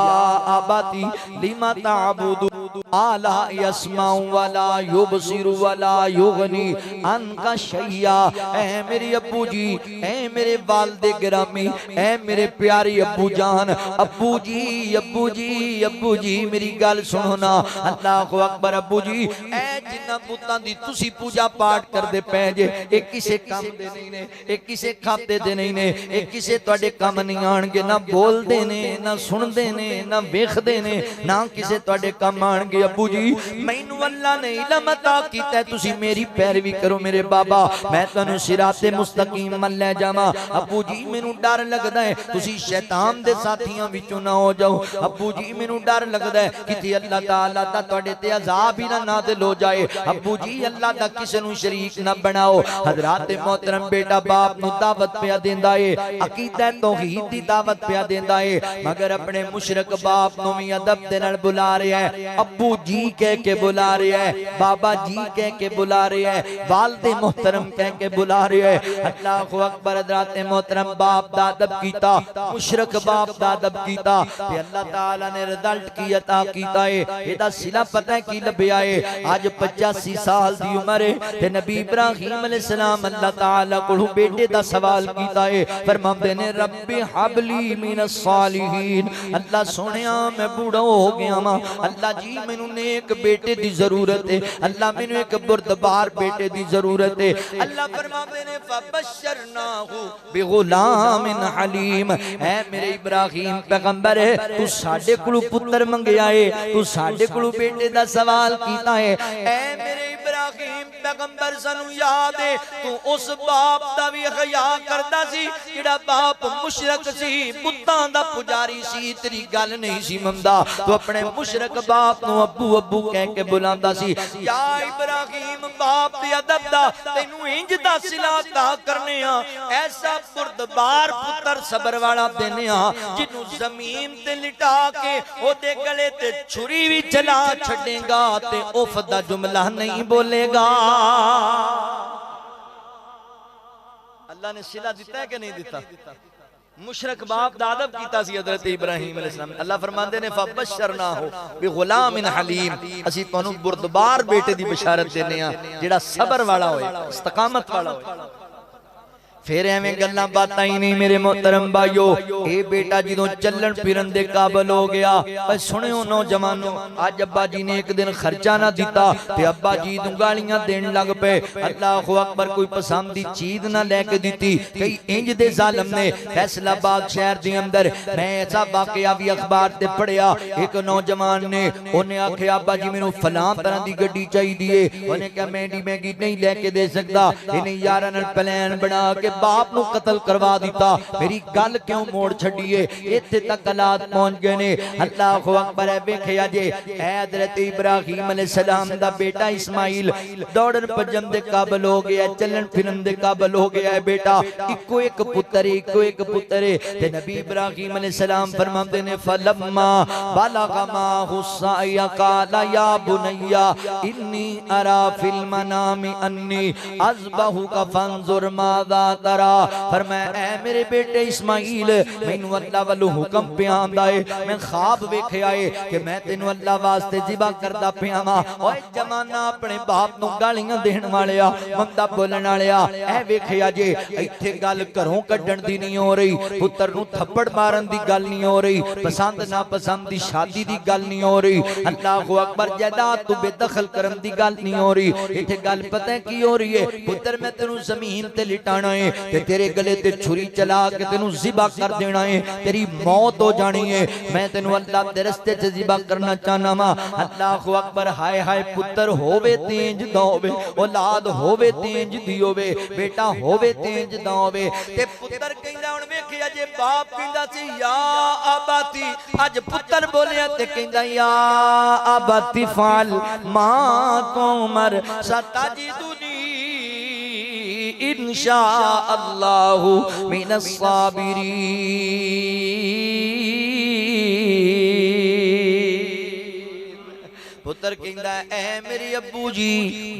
आबाती लिमा ताबुदू आला यस्माउ वला युबसिरु वला युगनी अनका शैया। ऐ मेरे अब्बू जी, ऐ मेरे वालिद गिरामी, ऐ मेरे प्यारे अब्बू जान, अब्बू जी अब्बू जी अब्बू जी मेरी गल सुनो ना। अल्लाहु अकबर अब्बू जी ऐ जिन्ना पुत्तां दी तुसी पूजा पाठ करदे पै जे ए किसे काम दे नहीं ने, ए किसे खाते दे नहीं ने, ए किसे तुहाडे काम नहीं आणगे, ना बोलदे ने ना सुनदे ने ना वेखदे ने ना किसे तुहाडे काम आणगे। अब्बू जी मैनू अल्लाह ने इल्म अता कीता है, तुसी मेरी पैरवी करो मेरे बाबा, मैं तुहानू सिराते मुस्तकीम मल ले जावां। अब्बू जी मैनू डर लगदा है तुसी शैतान दे साथियां विचों ना हो जाओ। अब्बू जी मैनू डर लगदा है किते अल्लाह ताला दा तुहाडे ते अजाब ही ना नाज़िल हो जाए। अब्बू जी अल्लाह दा किसे नू शरीक ना बनाओ। हजरात मोहतरम बेटा बाप नू दावत पिया देंदा है, अकीदा तौहीद दी दावत पिया देंदा है, मगर अपने मुशरक बाप नू भी अदब दे नाल बुला रहा है, अब्बू जी कह के बुला रहा है, बाबा जी कह के बुला रहा है, वालिद मोहतरम कह के बुला रहा है। अल्लाहु अकबर हजरात मोहतरम बाप दा अदब कीता, मुशरक बाप दा अदब कीता ते अल्लाह ताला ने रिजल्ट की अता कीता है। एदा सिला पता है की लभ्या है? आज 85 साल दी उम्र है ते नबी इब्राहीम अलैहिस्सलाम अल्लाह ताला कोलों बेटे दा सवाल कीता है। फरमांदे ने रब्बी हबली मिनस सालिहीन, अल्लाह सोहणिया मैं बूढ़ा हो गया वा, अल्लाह जी मैनू नेक बेटे दी जरूरत है, अल्लाह मैनू एक बुरदबार बेटे दी जरूरत है। अल्लाह फरमांदे ने फबशरनाहु बिगुलामिन हलीम, ऐ मेरे इब्राहीम पैगंबर है तू साडे कोलों पुत्र मंगया है, तू साडे कोलों बेटे दा सवाल कीता है। ऐ मेरे इब्राहीम पैगंबर सानू याद है तू उस बाप दा भी हया करदा सी जेड़ा बाप मुशरक सी, पुत्तां दा पुजारी सी, तेरी गल नहीं सी मनदा, तू अपने मुशरक बाप नू अब्बू अब्बू कह के बुलांदा सी। या इब्राहीम बाप दे अदब दा तैनू इंज दा सिला अता करने आ, ऐसा बुरदबार पुत्र सबर वाला देने आ जिन्नू जमीन ते लिटा के ओदे गले ते छुरी भी चला छड़ेगा ते उफ दा जुमला नहीं बोलेगा। अल्लाह ने सिला दिता है कि नहीं दिता? मुशरक बाप दा अदब कीता सी हज़रत इब्राहीम अलैहिस्सलाम। अल्लाह फरमांदे ने फबशरनाहु बिगुलामिन हलीम, असी तुहानू बुरदबार बेटे दी बशारत देने आ जेड़ा सबर वाला होए, इस्तकामत वाला होए। फिर एवें गल्लां बातां ही नहीं मेरे मोहतरम भाइयों। ये बेटा जो चलन फिरन दे काबल हो गया, सुनियो नौजवानों, अज अब्बा जी ने एक दिन खर्चा ना दिता ते अब्बा जी नूं गालियां देन लग पे। अल्लाह अकबर, कोई पसंद दी चीज ना लेके दी। कई इंज दे जालिम ने फैसलाबाद शहर दे अंदर, मैं ऐसा वाकया भी अखबार ते पढ़िया, एक नौजवान ने उन्हें आख्या अब्बा जी मैनू फलां तरह दी गड्डी चाहिए, उन्हें कहा महंगी महंगी नहीं लेके दे सकता, इन्हें यारां नाल प्लान बना के बाप नू कतल करवा दिता। मेरी गल क्यों मोड़ छड़िए, इत्थे तक हालात पहुंच गए ने। अल्लाह अकबर है, वेखिया जे हज़रत इब्राहीम अलैहिस्सलाम दा बेटा इस्माइल दौड़न भजन दे काबल हो गया, चलन फिरन दे काबल हो गया है। बेटा इको एक पुत्र, इको एक पुत्र ते नबी इब्राहीम अलैहिस्सलाम फरमाते ने फलम्मा बलगा माहु साया काला या बुनैया इन्नी अरा फिल मनामी अन्नी अज़बहु का फंजुर मादा तरा। फरमाया ऐ मेरे बेटे इस्माइल, मैनू अल्लाह वालों हुक्म पे आंदा है, मैं ख्वाब वेखिया है कि मैं तेनू अल्लाह वास्ते जिबा करदा पिया वां। ओए जमाना अपने बाप नू गालियां देण वालिया, मंदा बोलण वालिया, ऐ वेखिया जे इत्थे गल घरों कड्ढण दी नहीं हो रही, पुत्र नू थप्पड़ मारन दी गल नहीं हो रही, पसंद ना पसंद दी शादी दी गल नहीं हो रही, अल्लाह अकबर जायदाद तू बेदखल करन दी गल नहीं हो रही। इत्थे गल पता है की हो रही है, पुत्र मैं तेनू जमीन ते लिटाना है ते तेरे गले ते छुरी चला के तेनू जिबा कर देना है, तेरी मौत हो जानी है। मैं तेनू अल्लाह दे रस्ते च जिबा करना चाहना वा। अल्लाह अकबर, हाय हाय, पुत्र होवे तेंज दा होवे, औलाद होवे तेंज दी होवे, बेटा होवे तेंज दा होवे। ते पुत्र कहंदा हुण वेखिया जे बाप कहंदा सी या आबाती, अज पुत्र बोलिया ते कहंदा या आबाती फाल मां तो उमर सताजिदुनी इंशा अल्लाहु मिनस साबिरीन। पुत्र कहंदा ऐ मेरे अब्बू जी,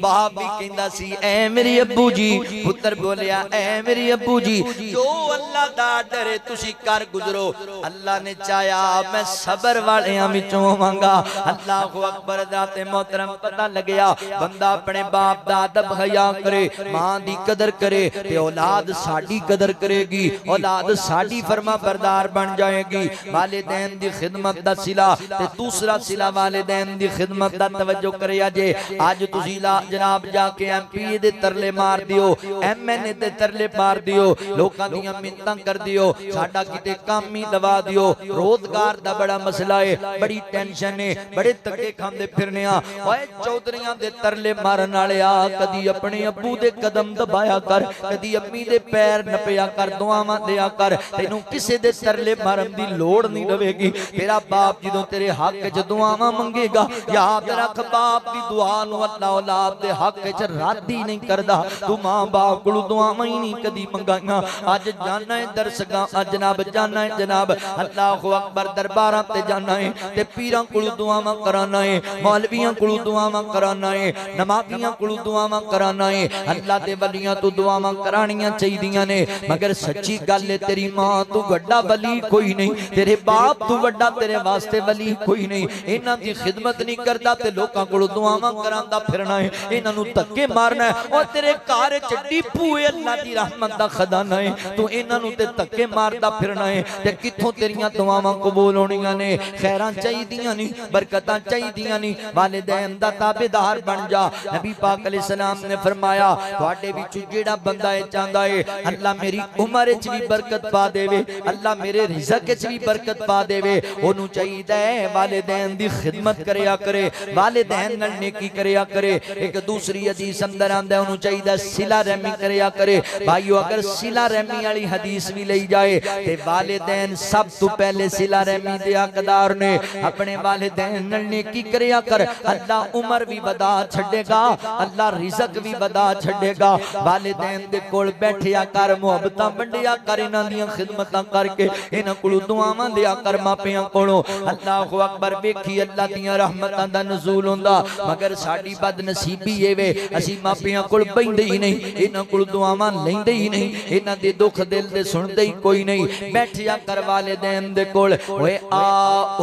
बाप भी कहंदा सी ऐ मेरे अब्बू जी। पुत्र बोलिया ऐ मेरे अब्बू जी, जो अल्लाह दा डर है तुसी कर गुजरो, अल्लाह ने चाया मैं सबर वालियां विचों होवांगा। अल्लाह अकबर दा ते मोहतरम पता लगया, बंदा अपने बाप दा अदब हया करे, मां दी कदर करे ते औलाद साडी कदर करेगी, औलाद साडी फरमा बरदार बन जाएगी। वालिदैन दी खिदमत दा सिला ते दूसरा सिला वालिदैन दी खिदमत दा तवज्जो करिया जे। आज तुसी ला जनाब जाके एमपी दे तरले मार दियो, एमएनए दे तरले मार दियो, लोकां दियां मिन्नतां कर दियो, साडा किते काम ही लवा दियो, रोजगार दा बड़ा मसला है, बड़ी टेंशन है, बड़े धक्के खांदे फिरने आ। ओए चौधरियां दे तरले मारन वाले आ, कदी अपने अब्बू दे कदम दबाया कर, कदी अम्मी दे पैर नपया कर, दुआवां दिया कर, तैनू किसे दे तरले मारन दी लोड़ नहीं रवेगी। तेरा बाप जदों तेरे हक च दुआवां मंगेगा, याद रख बाप दी दुआ नू अल्लाह औलाद दे हक च रद्द ही नहीं करदा। तू मां बाप कोलों दुआवां ही नहीं कदी मंगाईयां। अज जाना है दरसगाह जनाब, जाना है जनाब अल्लाह अकबर दरबारां ते जाना है ते पीरां कोलों दुआवां कराना है, मौलवियां कोलों दुआवां कराना है, नमाजियां कोलों दुआवां कराना है। अल्लाह दे वलियां तू दुआवां करानियां चाहिदियां ने, मगर सच्ची गल है तेरी मां तू वड्डा वली कोई नहीं, तेरे बाप तू वड्डा तेरे वास्ते वली कोई नहीं। इन्हां दी खिदमत नहीं करदा ते लोकां कोलों दुआवां करांदा फिरना है, इन्हां नू धक्के मारना है। और तेरे घर च डिपू है अल्लाह दी रहमत दा खजाना है, तू इन्हां नू ते धक्के मारदा फिरना है ते कित्थों तेरियां दुआवां कबूल होणियां ने। खैरां चाहिदियां नहीं, बरकतां चाहिदियां नहीं, वालिदैन दा ताबेदार बन जा। नबी पाक अलैहि सलाम ने फरमाया तुहाडे विचों जेड़ा बंदा ए चाहंदा है अल्लाह मेरी उम्र च भी बरकत पा देवे, अल्लाह मेरे रिज़क च भी बरकत पा देवे, ओनू चाहिदा है वालिदैन दी खिदमत करया करे, वालिदैन नाल नेकी करया करे। एक दूसरी हदीस अंदर आंदा ओनू चाहिदा सिला रहमी करया करे। भाईओ अगर सिला रहमी वाली हदीस भी लई जाए ते वालिदैन सब तो पहले सिला रहमी दे हकदार ने। अपने वालिदैन नाल नेकी करया कर, अल्लाह उम्र भी वधा छड्डेगा, अल्लाह रिज़क भी वधा छड्डेगा। वालिदैन दे कोल बैठिया कर, मुहब्बतां वंडिया कर, इन्हां दियां खिदमतां करके इन्हां कोलों दुआवां दिया कर मापियां कोलों। अल्लाह अकबर, वेखी अल्लाह दियां रहमतां दा नज़ूल हुंदा मगर साडी बदनसीबी ए वे असीं मापियां कोल बैठदे ही नहीं इन्हां कोल दुआवां लैंदे ही नहीं इन्हां दे दुख दिल दे सुणदे ही कोई नहीं बैठिया कर वालिदैन दे कोल ओए आ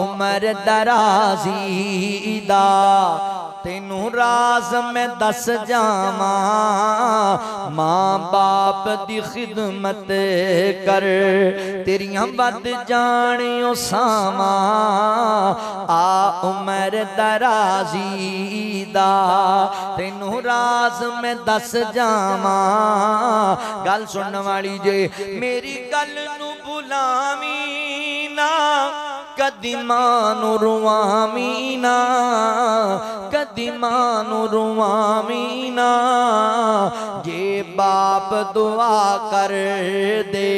उमर दराज़ी दा तेनू राज मैं दस जावा मां बाप दी खिदमत कर तेरियां बद जानियो सावा आ उमर दराज़ी दा तेनू राज मैं दस जावा गल सुनने वाली जे मेरी गल नू बुलावी ना कदी मां नू रुवावी ना कदी मां नू रुवावी ना जे बाप दुआ कर दे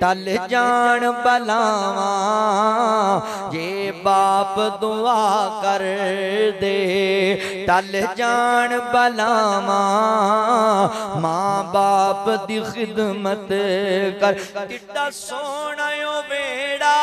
टल जान बलावा जे बाप दुआ कर दे टल जान बलावा मां बाप दी खिदमत कर किड्डा सोहना ओ वेड़ा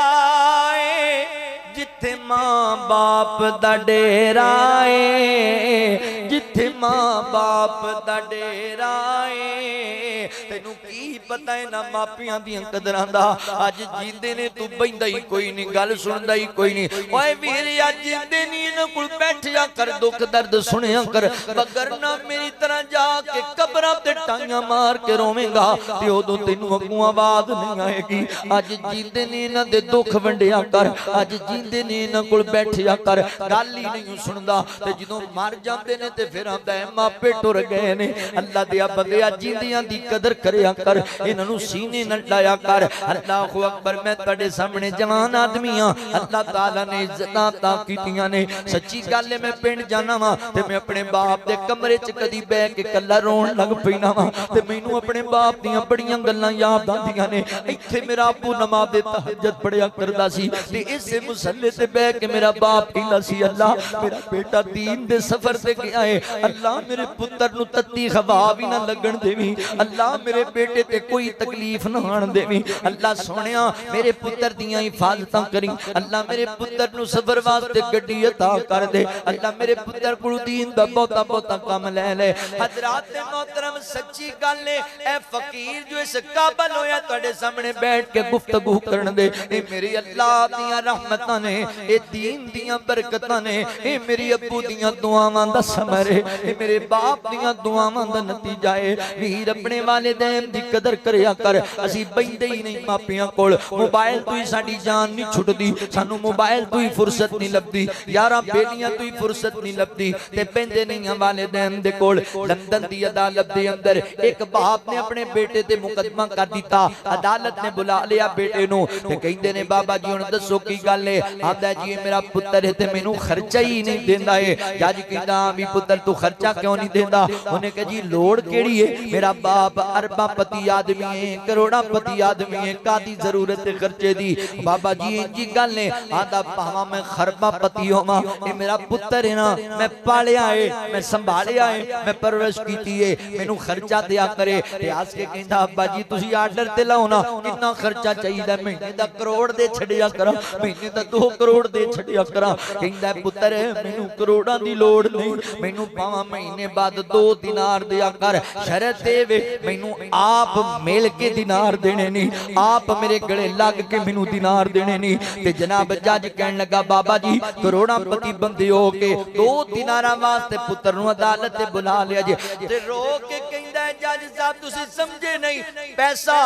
जिथे मां बाप दा डेरा है जिथे मां बाप दा डेरा है तेनू की पता है ना मापियां दियां कदरां दा अज जींदे ने तू बैंदा ही कोई नहीं गल सुनदा ही कोई नहीं ओए वीर अज जींदे नहीं इन्हां कोल बैठ जा कर दुख दर्द सुनिया कर मगर ना मेरी तरह जाके कब्रां ते टांगियां मार के रोवेंगा ते उदों तेनू अगों आवाज नहीं आएगी अज जींदे ने इन्हां दे दुख वंडिया कर अज जींदे ने इन्हां कोल बैठिया कर गल ही नहीं सुनदा ते जदों मर जांदे ने ते फिर आंदा है मापे टुर गए ने अल्लाह दिया बंदिया जींदियां दी कदर करया कर इन्हां नू सीने न लाया कर अल्लाहु अकबर मैं तुहाडे सामने जवान आदमी हां अल्लाह ताला ने इज्जतां ता कीतियां ने सच्ची गल है मैं पिंड जाना वा ते मैं अपने बाप दे कमरे च कदी बैठ के कल्ला रोण लग पैना वा ते मैनू अपने बाप दियां बड़ियां गल्लां याद आंदियां ने इत्थे मेरा अबू नमाज़ दे तहज्जुद पढ़िया करदा सी ते इसे मुसल्ले ते बैठ के मेरा बाप कहंदा सी अल्लाह मेरा बेटा दीन दे सफर ते गया है अल्लाह मेरे पुत्र नू तत्ती हवा भी ना लगन देवी अल्लाह मेरे बेटे ते कोई तकलीफ ना आन देवी अल्लाह सोनिया मेरे पुत्र दियां हिफाजतां करी अल्लाह मेरे पुत्र नू सफर वास्ते गड्डी अता कर दे अल्लाह मेरे पुत्र कोल दीन दा बहुता बहुता काम ले ले हजरात मोहतरम सच्ची गल है ए फकीर जो इस काबल होया तुहाडे सामने बैठ के गुफ्तगू करन दे ए मेरी अल्लाह दियां रहमतां ने ए दीन दियां बरकतां ने ए मेरी अब्बू दियां दुआवां दा समर है ए मेरे बाप दियां दुआवां दा नतीजा है वीर अपने वालिदैन दी कदर करया कर असी बैठदे ही नहीं मापियां कोल मोबाइल तो ही साडी जान नहीं छुटदी सानू मोबाइल तो ही फुर्सत नहीं लभदी यारां बेलियां तो ही फुर्सत नहीं लभदी ते पैंदे नहीं वालिदैन दे कोल लंदन दी अदालत दे अंदर एक बाप ने अपने बेटे ते मुकदमा कर दिता अदालत ने बुला लिया बेटे नू ते कहंदे ने बाबा जी हुण दसो की गल है आंदा जी मेरा पुत्र है ते मैनू खर्चा ही नहीं देंदा है जज कहंदा भी पुत्र तू खर्चा क्यों नहीं देंदा उन्हें कहा जी लोड़ केड़ी है मेरा बाप अरबापति आदमी है करोड़ापति आदमी है कादी जरूरत है खर्चे दी बाबा जी इंजी गल ने आंदा भावा मैं खरबापति होवां ये मेरा पुत्र है ना मैं पालिया है मैं संभालिया है मैं परवरिश कीती है मैनू खर्चा दिया करे ते हस के कहंदा अब्बा जी तुसी आर्डर ते लाओ ना कितना खर्चा चाहिए महीने दा करोड़ दे छड़िया करा महीने दा 2 करोड़ दे छड़िया करा कहंदा पुत्र मैनू करोड़ां दी लोड़ नहीं मैनू पावा महीने बाद 2 दिनार दिया कर शर्त वे मैनू आप मिल के दिनार देने नहीं आप मेरे गले लग के मैनू दिनार देने नहीं ते जनाब जज कहन लगा बाबा जी करोड़ापति बंदे हो के 2 दिनारां वास्ते पुत्र नू अदालत ते बुला लिया जे ते रो के कहंदा जज साहब तुसी समझे नहीं पैसा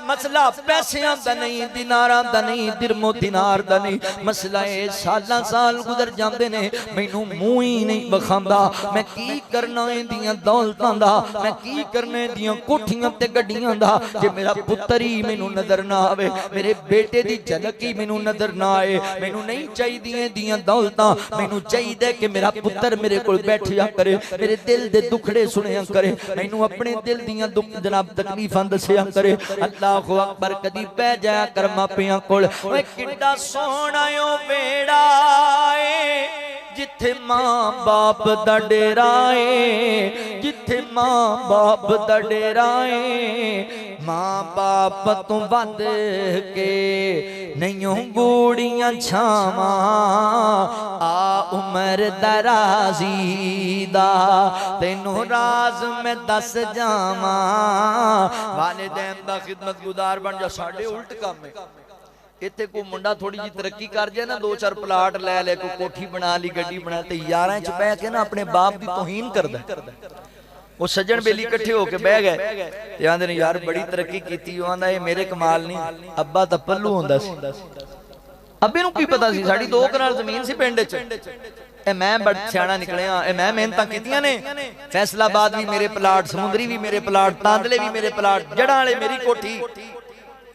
मसला पैसियां दा नहीं दिनारां दा नहीं दिरमो दिनार दा नहीं मसला है सालां साल गुजर जांदे ने मैनू मूंह ही नहीं बखांदा मैं की करना इंदियां दौलतां दा मैं की करने दियां कोठियां ते गड्डियां दा जे मेरा पुत्र ही मैनू नजर ना आवे मेरे बेटे दी झलक ही मैनू नजर ना आए मैनू नहीं चाहिए दियां दौलतां मैनू चाहिए कि मेरा पुत्र मेरे कोल बैठिया करे मेरे दिल दे दुखड़े सुनिया करे मैनू अपने दिल दियां दुख जनाब तकलीफां दसिया करे अल्लाहु अकबर कदी पै जाया कर मापियां कोल ओए किड्डा सोहना ओ वेड़ा ए जिथे मां बाप दा डेरा है, जिथे मां बाप दा डेरा है, मां बाप तो वध के नहीं बूढ़ियां छावां आ उमर दराजी दा तेनों राज मैं दस जावां। वालिदैन दा खिदमत गुजार बन जा। साडे उल्ट काम है, इत्थे कोई मुंडा थोड़ी जी तरक्की कर जाए ना, 2-4 प्लाट लै ले, कोई कोठी बना ली, गड्डी बना, ते यारां च बह के ना अपने बाप दी तौहीन करदा। वो सज्जन बेली इकट्ठे होके बह गए ते आंदे ने यार बड़ी तरक्की कीती। वो आंदा ये मेरे कमाल नहीं, अब्बा तां पल्लू हुंदा सी। अब्बे नूं की पता सी साडी 2 कनाल जमीन सी पिंड च, ए मैं बड़ा सियाणा निकलिया, ए मैं मेहनतां कीतियां ने। फैसलाबाद भी मेरे प्लाट, समुंदरी भी मेरे प्लाट, तांदले भी मेरे प्लाट, जड़ां वाले मेरी कोठी,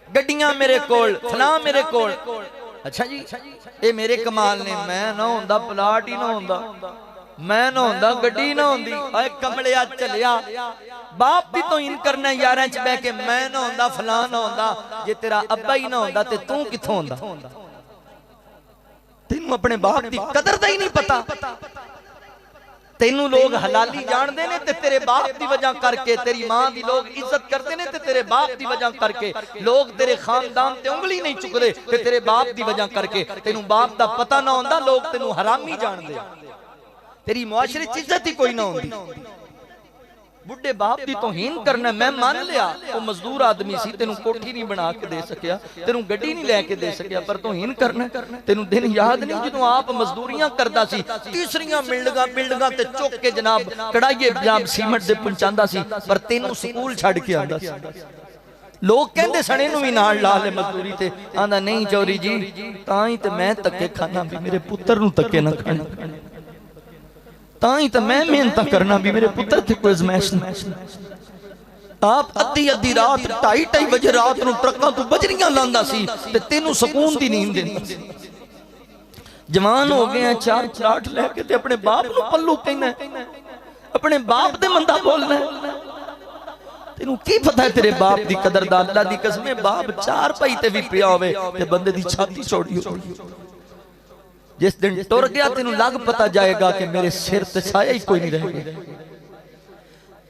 गड्डियां मेरे कोल, फलां मेरे कोल। अच्छा जी ये मेरे कमाल ने। मैं ना होंदा प्लाट ही ना होंदा, मैं ना होंदा गड्डी ना होंदी। ओए कमलिया चलिया बाप भी तो इन करना यारां च बह के, मैं ना होंदा फलां ना होंदा, जे तेरा अब्बा ही ना होंदा ते तू कित्थों होंदा? तेनू अपने बाप की कदर दा ही नहीं पता। तेनू लोग हलाली जानते ने ते तेरे बाप की वजह करके, तेरी मां की लोग इज्जत करते ने ते तेरे बाप की वजह करके, लोग तेरे खानदान ते उंगली नहीं चुकते ते तेरे बाप की वजह करके। तेनू बाप दा पता ना होंदा, लोग तेनू हरामी जानते, तेरी मुआशरे च इज्जत ही कोई ना होंदी। बुढ़े बाप की तौहीन करना। मैं मान लिया वो मजदूर आदमी सी, तेनू कोठी नहीं बना के दे सकिया, तेनू गड्डी नहीं लैके दे सकिया, पर तौहीन करना। तेनू दिन याद नहीं जदों आप मजदूरियां करदा सी, तीसरियां बिल्डिंगां ते चुक के जनाब कढ़ाइए जनाब सीमेंट दे पहुंचांदा सी, पर तेनू स्कूल छड़ के आंदा सी। लोग कहंदे सने नू भी नाल ला ले मजदूरी ते, आंदा नहीं चौरी जी तां ही ते मैं धक्के खाना भी मेरे पुत्तर नू धक्के ना खाने, ताई तो मैं मेहनत करना भी मेरे पुत्र थे कोई अजमाइश नहीं। आप अद्धी रात 2:30 बजे रात नूं ट्रकां तों बजरियां लांदा सी ते तेनू सुकून दी नींद दिंदा सी। जवान हो गए 4 प्लाट लेके ते अपने बाप नूं पल्लू कहना, अपने बाप दे मंदा बोलना। तेनू की पता है तेरे बाप दी कदर दा? अल्लाह दी कसम बाप 4 पाई ते भी पिया होवे ते बंदे दी छाती चौड़ी होगी। जिस दिन टुर गया तेनू लग पता जाएगा कि मेरे सिर ते छाया ही कोई नहीं रहेगा।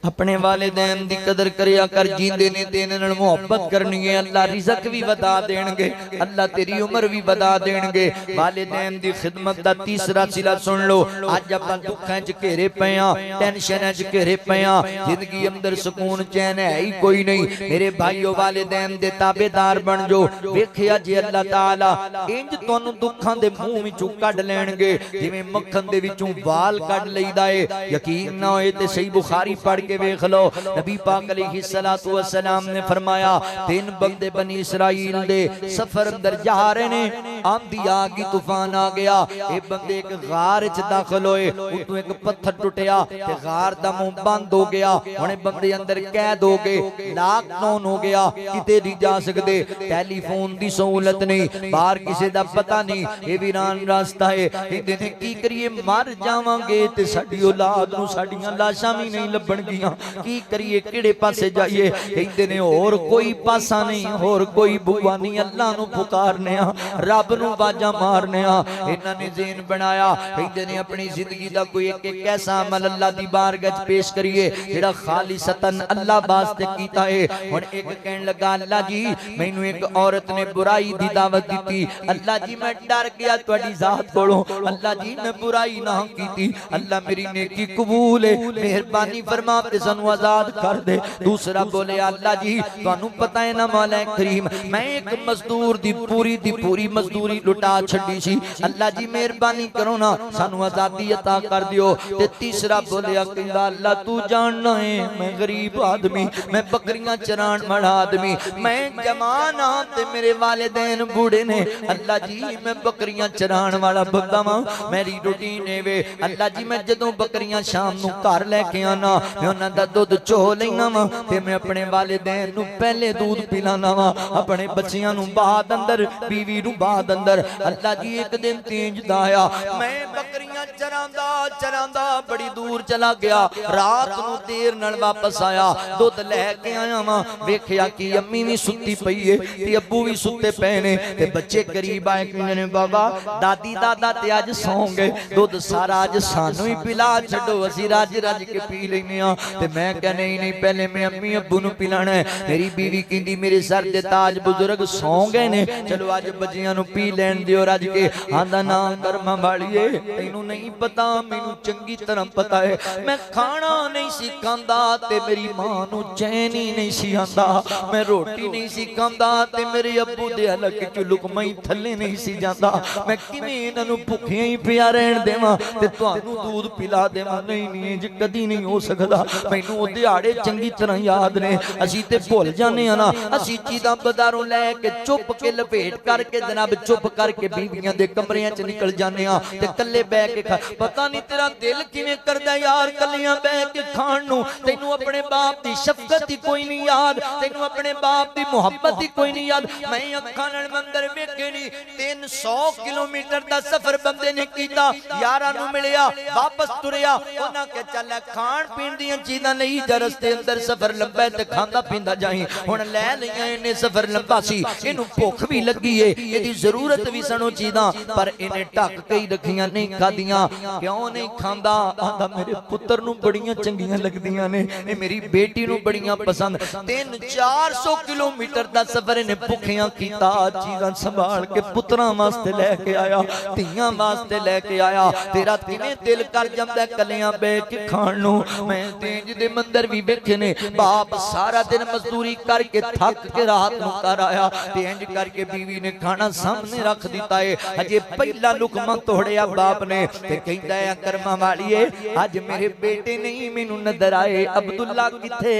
अपने वालिदैन दी कदर करिया कर, जींदे ने तेरे नाल मोहब्बत करनी है, अल्लाह रिज़क भी वधा देणगे, अल्लाह तेरी उम्र भी वधा देणगे। वालिदैन दी खिदमत दा तीसरा सिला सुन लो। अज आपां दुखां च घेरे पे आ, टेंशनां च घेरे पे आ, जिंदगी अंदर सुकून चैन है ही कोई नहीं। मेरे भाईओ वालिदैन दे ताबेदार बन जो। वेखिया जे अल्लाह ताला इंज तुहानू दुखां दे मुंह विचों कढ लैणगे जिवें मक्खन दे विचों वाल कढ लईदा है। यकीन ना होए ते सही बुखारी पढ़ के वेख लो। नबी पाक अलैहिस्सलातु वस्सलाम ने फरमाया 3 बंदे बनी इसराइल दे सफर अंदर जा रहे ने, आंधी आ गई, तूफान आ गया। ये बंदे एक गार च दाखिल होए, उतों एक पत्थर टुटिया ते गार दा मुंह बंद हो गया। हुणे बंदे अंदर कैद हो गए, लॉकडाउन हो गया, किते नहीं जा सकते, टेलीफोन दी सहूलत नहीं, बाहर किसी दा पता नहीं, ये वीरान रास्ता है। कहंदे ने की करिए, मर जावांगे ते साडी औलाद नूं साडीआं लाशां भी नहीं लभणगीआं, की करिए, किहड़े पासे जाइए? कहंदे ने होर कोई पासा नहीं, होर कोई बुआ नहीं, अल्लाह नूं पुकारने आ, रब नूं बाजा मारने आ। इन्हां ने ज़हन बनाया, कहंदे ने अपनी जिंदगी दा कोई एक ऐसा अमल अल्लाह दी बारगाह च पेश करिए जिहड़ा खालिसतन अल्लाह वास्ते कीता है। हुण एक कहण लगा, अल्लाह जी मैनूं एक औरत ने बुराई दी दावत दी, अल्लाह जी मैं डर गया तुहाडी ज़ात कोलों, अल्लाह जी मैं बुराई ना कीती, अल्लाह मेरी नेकी कबूल है, मेहरबानी फरमा ते सानू आजाद कर दे। दूसरा बोले, अल्लाह जी तुहानू पता है ना मौला करीम मैं एक मजदूर दी पूरी मजदूरी लुटा छड़ी सी, अल्लाह जी मेहरबानी करो ना सानू आजादी अता कर दियो। ते तीसरा बोले, अल्लाह तू जानना है मैं गरीब आदमी, मैं बकरियां चरान वाला आदमी, मैं जवान हां ते मेरे वालिदैन बूढ़े ने, अल्लाह जी मैं बकरियां चरान वाला बंदा वां, मेरी रूटीन है वे। अल्लाह जी मैं जदों बकरियां शाम नूं घर लेके आना, मैं उन्हां दा दुध चो लेना वा ते मैं अपने वालिदैन नूं पहले दूध पिलाना वा, अपने बच्चियां नूं बाद अंदर, बीवी नूं बाद अंदर। अल्लाह जी एक दिन तेज दा आया, मैं बकरियां बकरियां चरांदा चरांदा बड़ी दूर चला गया। रात नूं देर नाल वापस आया, दुध लैके आया वां, वेखिया कि अम्मी भी सुत्ती पई है ते अब्बू भी सुत्ते पे ने ते बच्चे करीब आए कि बाबा दादी दादा ते अज सौ गए, दुध सारा अज सानू ही पिला छड्डो, असीं रज रज के पी लैने आ। ते मैं कह नहीं नहीं, पहले मैं अम्मी अब्बू नूं पिलाना है। मेरी बीवी कहंदी मेरे सर दे ताज बुजुर्ग सौ गए ने, चलो अज बच्चियां नूं पी लैण दिओ रज के। आंदा ना कर्मा वालीए, तैनूं नहीं पता, मैनूं चंगी तरह पता है, मैं खाना नहीं सी खांदा ते मेरी मां नूं चैन ही नहीं सी आंदा, मैं रोटी नहीं सी खांदा ते मेरे अब्बू दे हलक च लुकमा ही थल्ले नहीं सी जांदा, मैं किवें इन्हां नूं भुखियां ही पिया रहण देवां ते तुहानूं दूध पिला देवां। नहीं नहीं, इंज कदी नहीं हो सकदा, मैनूं ओ दिहाड़े चंगी तरह याद ने, असीं ते भुल जाने आ ना। असीं चीज़ां बाजारों लैके चुप के लपेट करके जनाब चुप करके बीबियां दे कमरियां च निकल जाने आ ते कल्ले बैठ के खा। पता नहीं तेरा दिल किवें करदा यार कल्लियां बैठ के खाण नूं, तैनूं अपने बाप दी शफकत ही कोई नहीं याद, तैनूं अपने बाप दी मुहब्बत ही कोई नहीं याद। मैं अखां नाल मंदिर वेखे नहीं, 300 किलोमीटर दा सफर बंदे ने कीता, यारां नूं मिलिया वापस तुरिया, उन्हां के चल खाण पीण दीयां चीज़ां नहीं जा, रस्ते अंदर सफर लंबा है ते खांदा पींदा जाई। हुण लै लईआं इन्ने सफर लंबा सी, इहनूं भुख भी लगी है, इहदी जरूरत भी सनो चीज़ां, पर इन्हें ढक के ही रखियां, नहीं खादियां। क्यों नहीं खांदा? आंदा मेरे पुत्तर नूं बड़ियां चंगियां लगदियां ने, मेरी बेटी नूं बड़ियां पसंद। 300-400 किलोमीटर दा सफर इन्हें भुखियां कीता, चीज़ां संभाल के पुत्रां वास्ते लैके आया, धीआं वास्ते लैके आया। तेरा किवें दिल कर जांदा कलियां बैठ के खाण नूं। मैं तेज दे मंदिर भी वेखे ने, बाप सारा दिन मजदूरी करके थक के रात नूं घर आया ते इंज करके बीवी ने खाना सामने रख दिता है, अजे पहला लुकमा तोड़िया बाप ने ते कहंदा है कर्मा वालीए अज मेरे बेटे नहीं मैनू नजर आए, अब्दुल्ला किथे,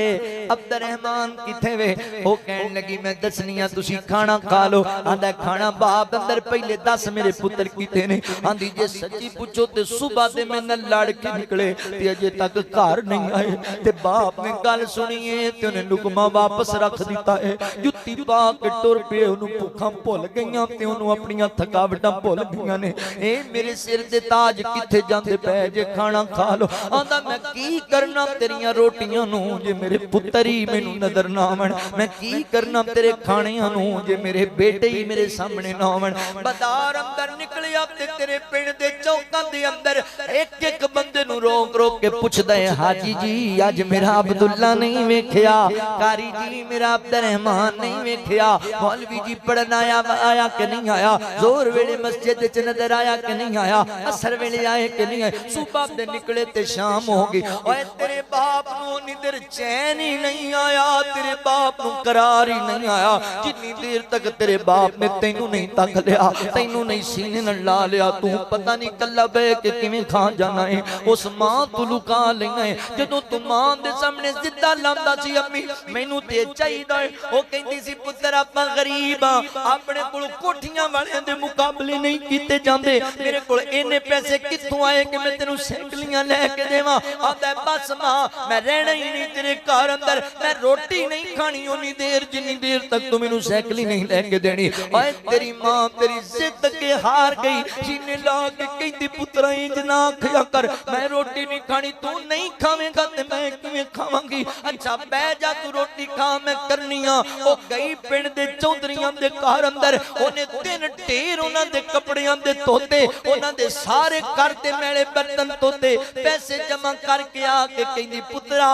अब्दुल रहमान किथे वे? ओ कहन लगी मैं दसनी आ, तुसी खाना खा लो। आंदा खाना बाप अंदर पहले दस मेरे पुत्र किथे ने? आंदी जे सच्ची पूछो ते सुबह दे मैं लड़ के निकले ते अजे तक घर नहीं आए। ते बाप ने गल सुनी है ते उन्हें लुकमा वापस रख दिता है, जुत्ती पा के टुर पे, उन्होंने भुखा भुल गईयां ते उन्होंने अपनियां थकावटां भुल गईयां ने। ए मेरे सिर दे ताज किथे जांदे पै जे खाना खा लो। आंदा मैं की करना तेरियां रोटियां नूं जे मेरे पुत्तर ही मैनू नजर ना आवन, मैं की करना तेरे खाणियां नूं जे मेरे बेटे ही मेरे सामने ना आवन। बाजार अंदर निकलिया ते तेरे पिंड दे चौकां दे अंदर एक एक बंदे नूं रोक रोक के पुछदा है, हाजी जी अज मेरा अब्दुल्ला नहीं वेखिया, कारी जी मेरा अब्दुल रहमान नहीं वेखिया, मौलवी जी पढ़न आया कि नहीं आया, जोर वेले मस्जिद च नजर आया कि नहीं आया, असर वेले आए कि नहीं आए। सुबह दे निकले ते शाम हो गई, ओए तेरे बाप नूं निदर चैन ही नहीं आया, तेरे बाप नूं करार ही नहीं आया, जिन्नी देर तक तेरे बाप ने तैनू नहीं तक लिया, तैनू नहीं सीने नाल ला लिया, तू पता नहीं कल्ला बह के किवें खा जाना है। उस मां तू लुका लेना है, जदों तू मां दे सामने जिद्दा लांदा सी अम्मी मैनू ते चाहीदा है, ओ कहंदी सी पुत्तर आपां गरीब आ, अपने कोल कोठियां वालियां दे मुकाबले नहीं कीते जांदे, मेरे कोल इन्ने पैसे कित्थों आए कि मैं तेनू साइकलियां लैके देवां? आंदा बस मां मैं रहना ही नहीं तेरे घर अंदर, मैं रोटी नहीं खानी उन्नी देर जिन्नी देर तक तू मैनू साइकिल नहीं लैके देनी। ओए तेरी मां तेरी जिद के हार गई, सीने ला के कहंदी पुत्रा इंज ना आखिया कर, मैं रोटी नहीं खानी, तू नहीं खावेंगा ते मैं किवें खावांगी? अच्छा बैठ जा तू रोटी खा मैं करनी आ। ओ गई पिंड दे चौधरीआं दे घर अंदर, ओने 3 ढेर उन्हां दे कपड़ियां दे धोते, उन्हां दे सारे घर ते मैले बर्तन धोते, पैसे जमा करके आके कहंदी पुत्रा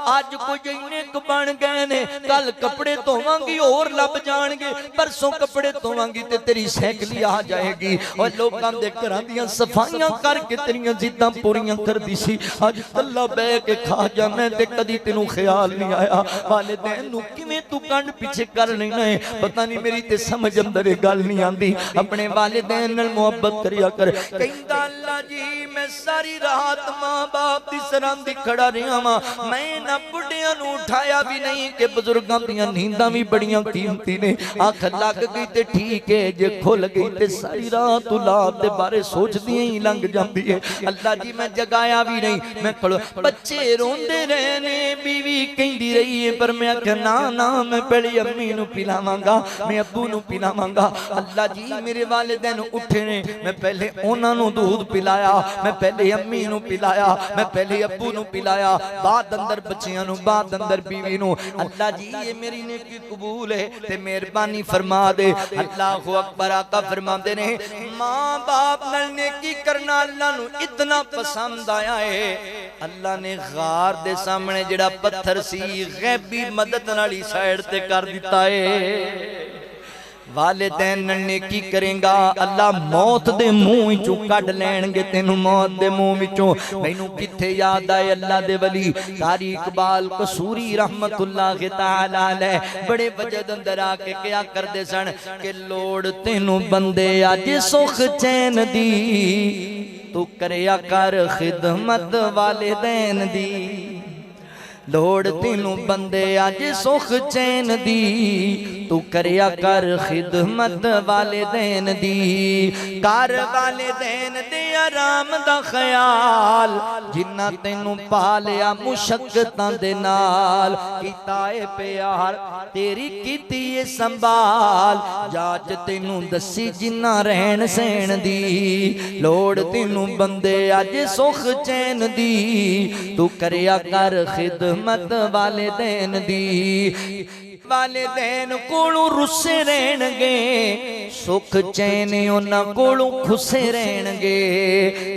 अज कुछ इन्ने क बन गए ने, कल कपड़े धोवांगी होर लभ जाणगे, परसों कपड़े धोवांगी ते तेरी साइकिल आ जाएगी। और लोकां दे घरां दीयां सफाइयां करके तेरियां जिद्दां पूरीआं करदी सी, अज कल्ला बैठ के खा जाना ते कदी तेनू ख्याल नहीं आया वालिदैन नू किवें तू कंड पीछे कर लेना है? पता नहीं मेरी ते समझ अंदर गल नहीं आंदी। अपने वालिदैन नाल मुहब्बत करिया कर। कहंदा अल्लाह जी मैं सारी रात मां बाप दी सरांदी खड़ा रहा वां, मैं ना बुढ़ियां नू उठाया भी नहीं कि बुजुर्गां दीयां नींदां भी बड़ियां कीमती ने, ने अख लग गई ते ठीक है, जे खुल गई ते सारी रात औलाद दे बारे सोचदी ही लंघ जांदी है। अल्लाह जी मैं जगाया भी नहीं, मैं खड़ो बच्चे रोंदे रहे ने, बीवी कहंदी रही है, पर मैं आख्या ना ना मैं पहले अम्मी नू पिलावांगा, मैं अब्बू नू पिलावांगा। अल्लाह जी मेरे वालिदैन उठे ने, मैं पहले उन्हां नू दूध पिलाया, मैं पहले अम्मी नू पिलाया, मैं पहले अब्बू नू पिलाया, बाद अंदर बच्चियां नू, बाद अंदर बीवी नू। अल्लाह जी ये मेरी नेकी कबूल है ते मेहरबानी फरमा दे। अल्लाहु अकबर। आका फरमाते ने मां बाप नाल नेकी करना अल्लाह नू इतना पसंद आया है, अल्लाह ने गार दे सामने जेड़ा पत्थर सी गैबी मदद नाली साइड ते कर दिता है। वालिदैन नाल नेकी करेगा अल्लाह मौत दे मुंह विचों कढ लैणगे तेनू, मौत दे मुंह विचों। मैनू किथे याद आए अल्लाह दे वली कारी इकबाल कसूरी रहमतुल्लाह तआला अलैह बड़े वजद अंदर आके क्या करदे सन कि लोड़ तेनू बंदे अज सुख चैन दी, तू करया कर खिदमत वालिदैन दी। लोड़ तेनू बंदे अज सुख चैन दी, तू करया कर खिदमत वालिदैन दी। कर वालिदैन दे आराम दा ख्याल, जिन्ना तेनू पालिया मुशक्कतां दे नाल। कीता ए प्यार तेरी कीती ए संभाल, जाच तेनू दसी जिन्ना रहन सहन दी। लोड़ तेनू बंदे अज सुख चैन दी, तू करया कर खिदमत वालिदैन दी। वालिदैन कोलों रुस्से रहणगे, सुख चैन उन्हां कोलों खुसे रहणगे।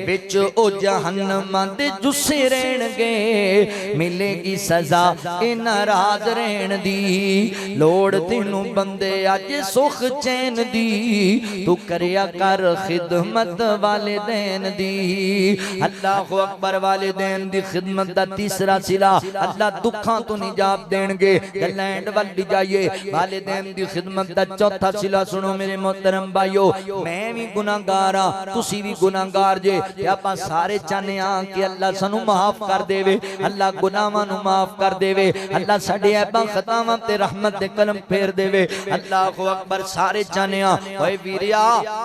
विच ओ जहन्नमां दे जुस्से रहणगे, मिलेगी सजा ए नाराज रहण दी। लोड़ तेनू बंदे अज सुख चैन दी, तू करया कर खिदमत वालिदैन दी। अल्लाहु अकबर। वालिदैन दी खिदमत दा तीसरा सिला अल्लाह दुखां तो निजात देणगे। लैंड वाल जाइए वालिदैन दी खिदमत दा चौथा सिला सुनो मेरे मोहतरम भाइयों, मैं भी गुनाहगार हां, तुसी भी गुनाहगार जे, ते आपां सारे चाहने हां कि अल्लाह सानू माफ कर देवे, अल्लाह गुनाहां नू माफ कर देवे, अल्लाह साडे ऐबां खतावां ते रहमत दे कलम फेर देवे। अल्लाहु अकबर। सारे चाहने हां ओए वीरिया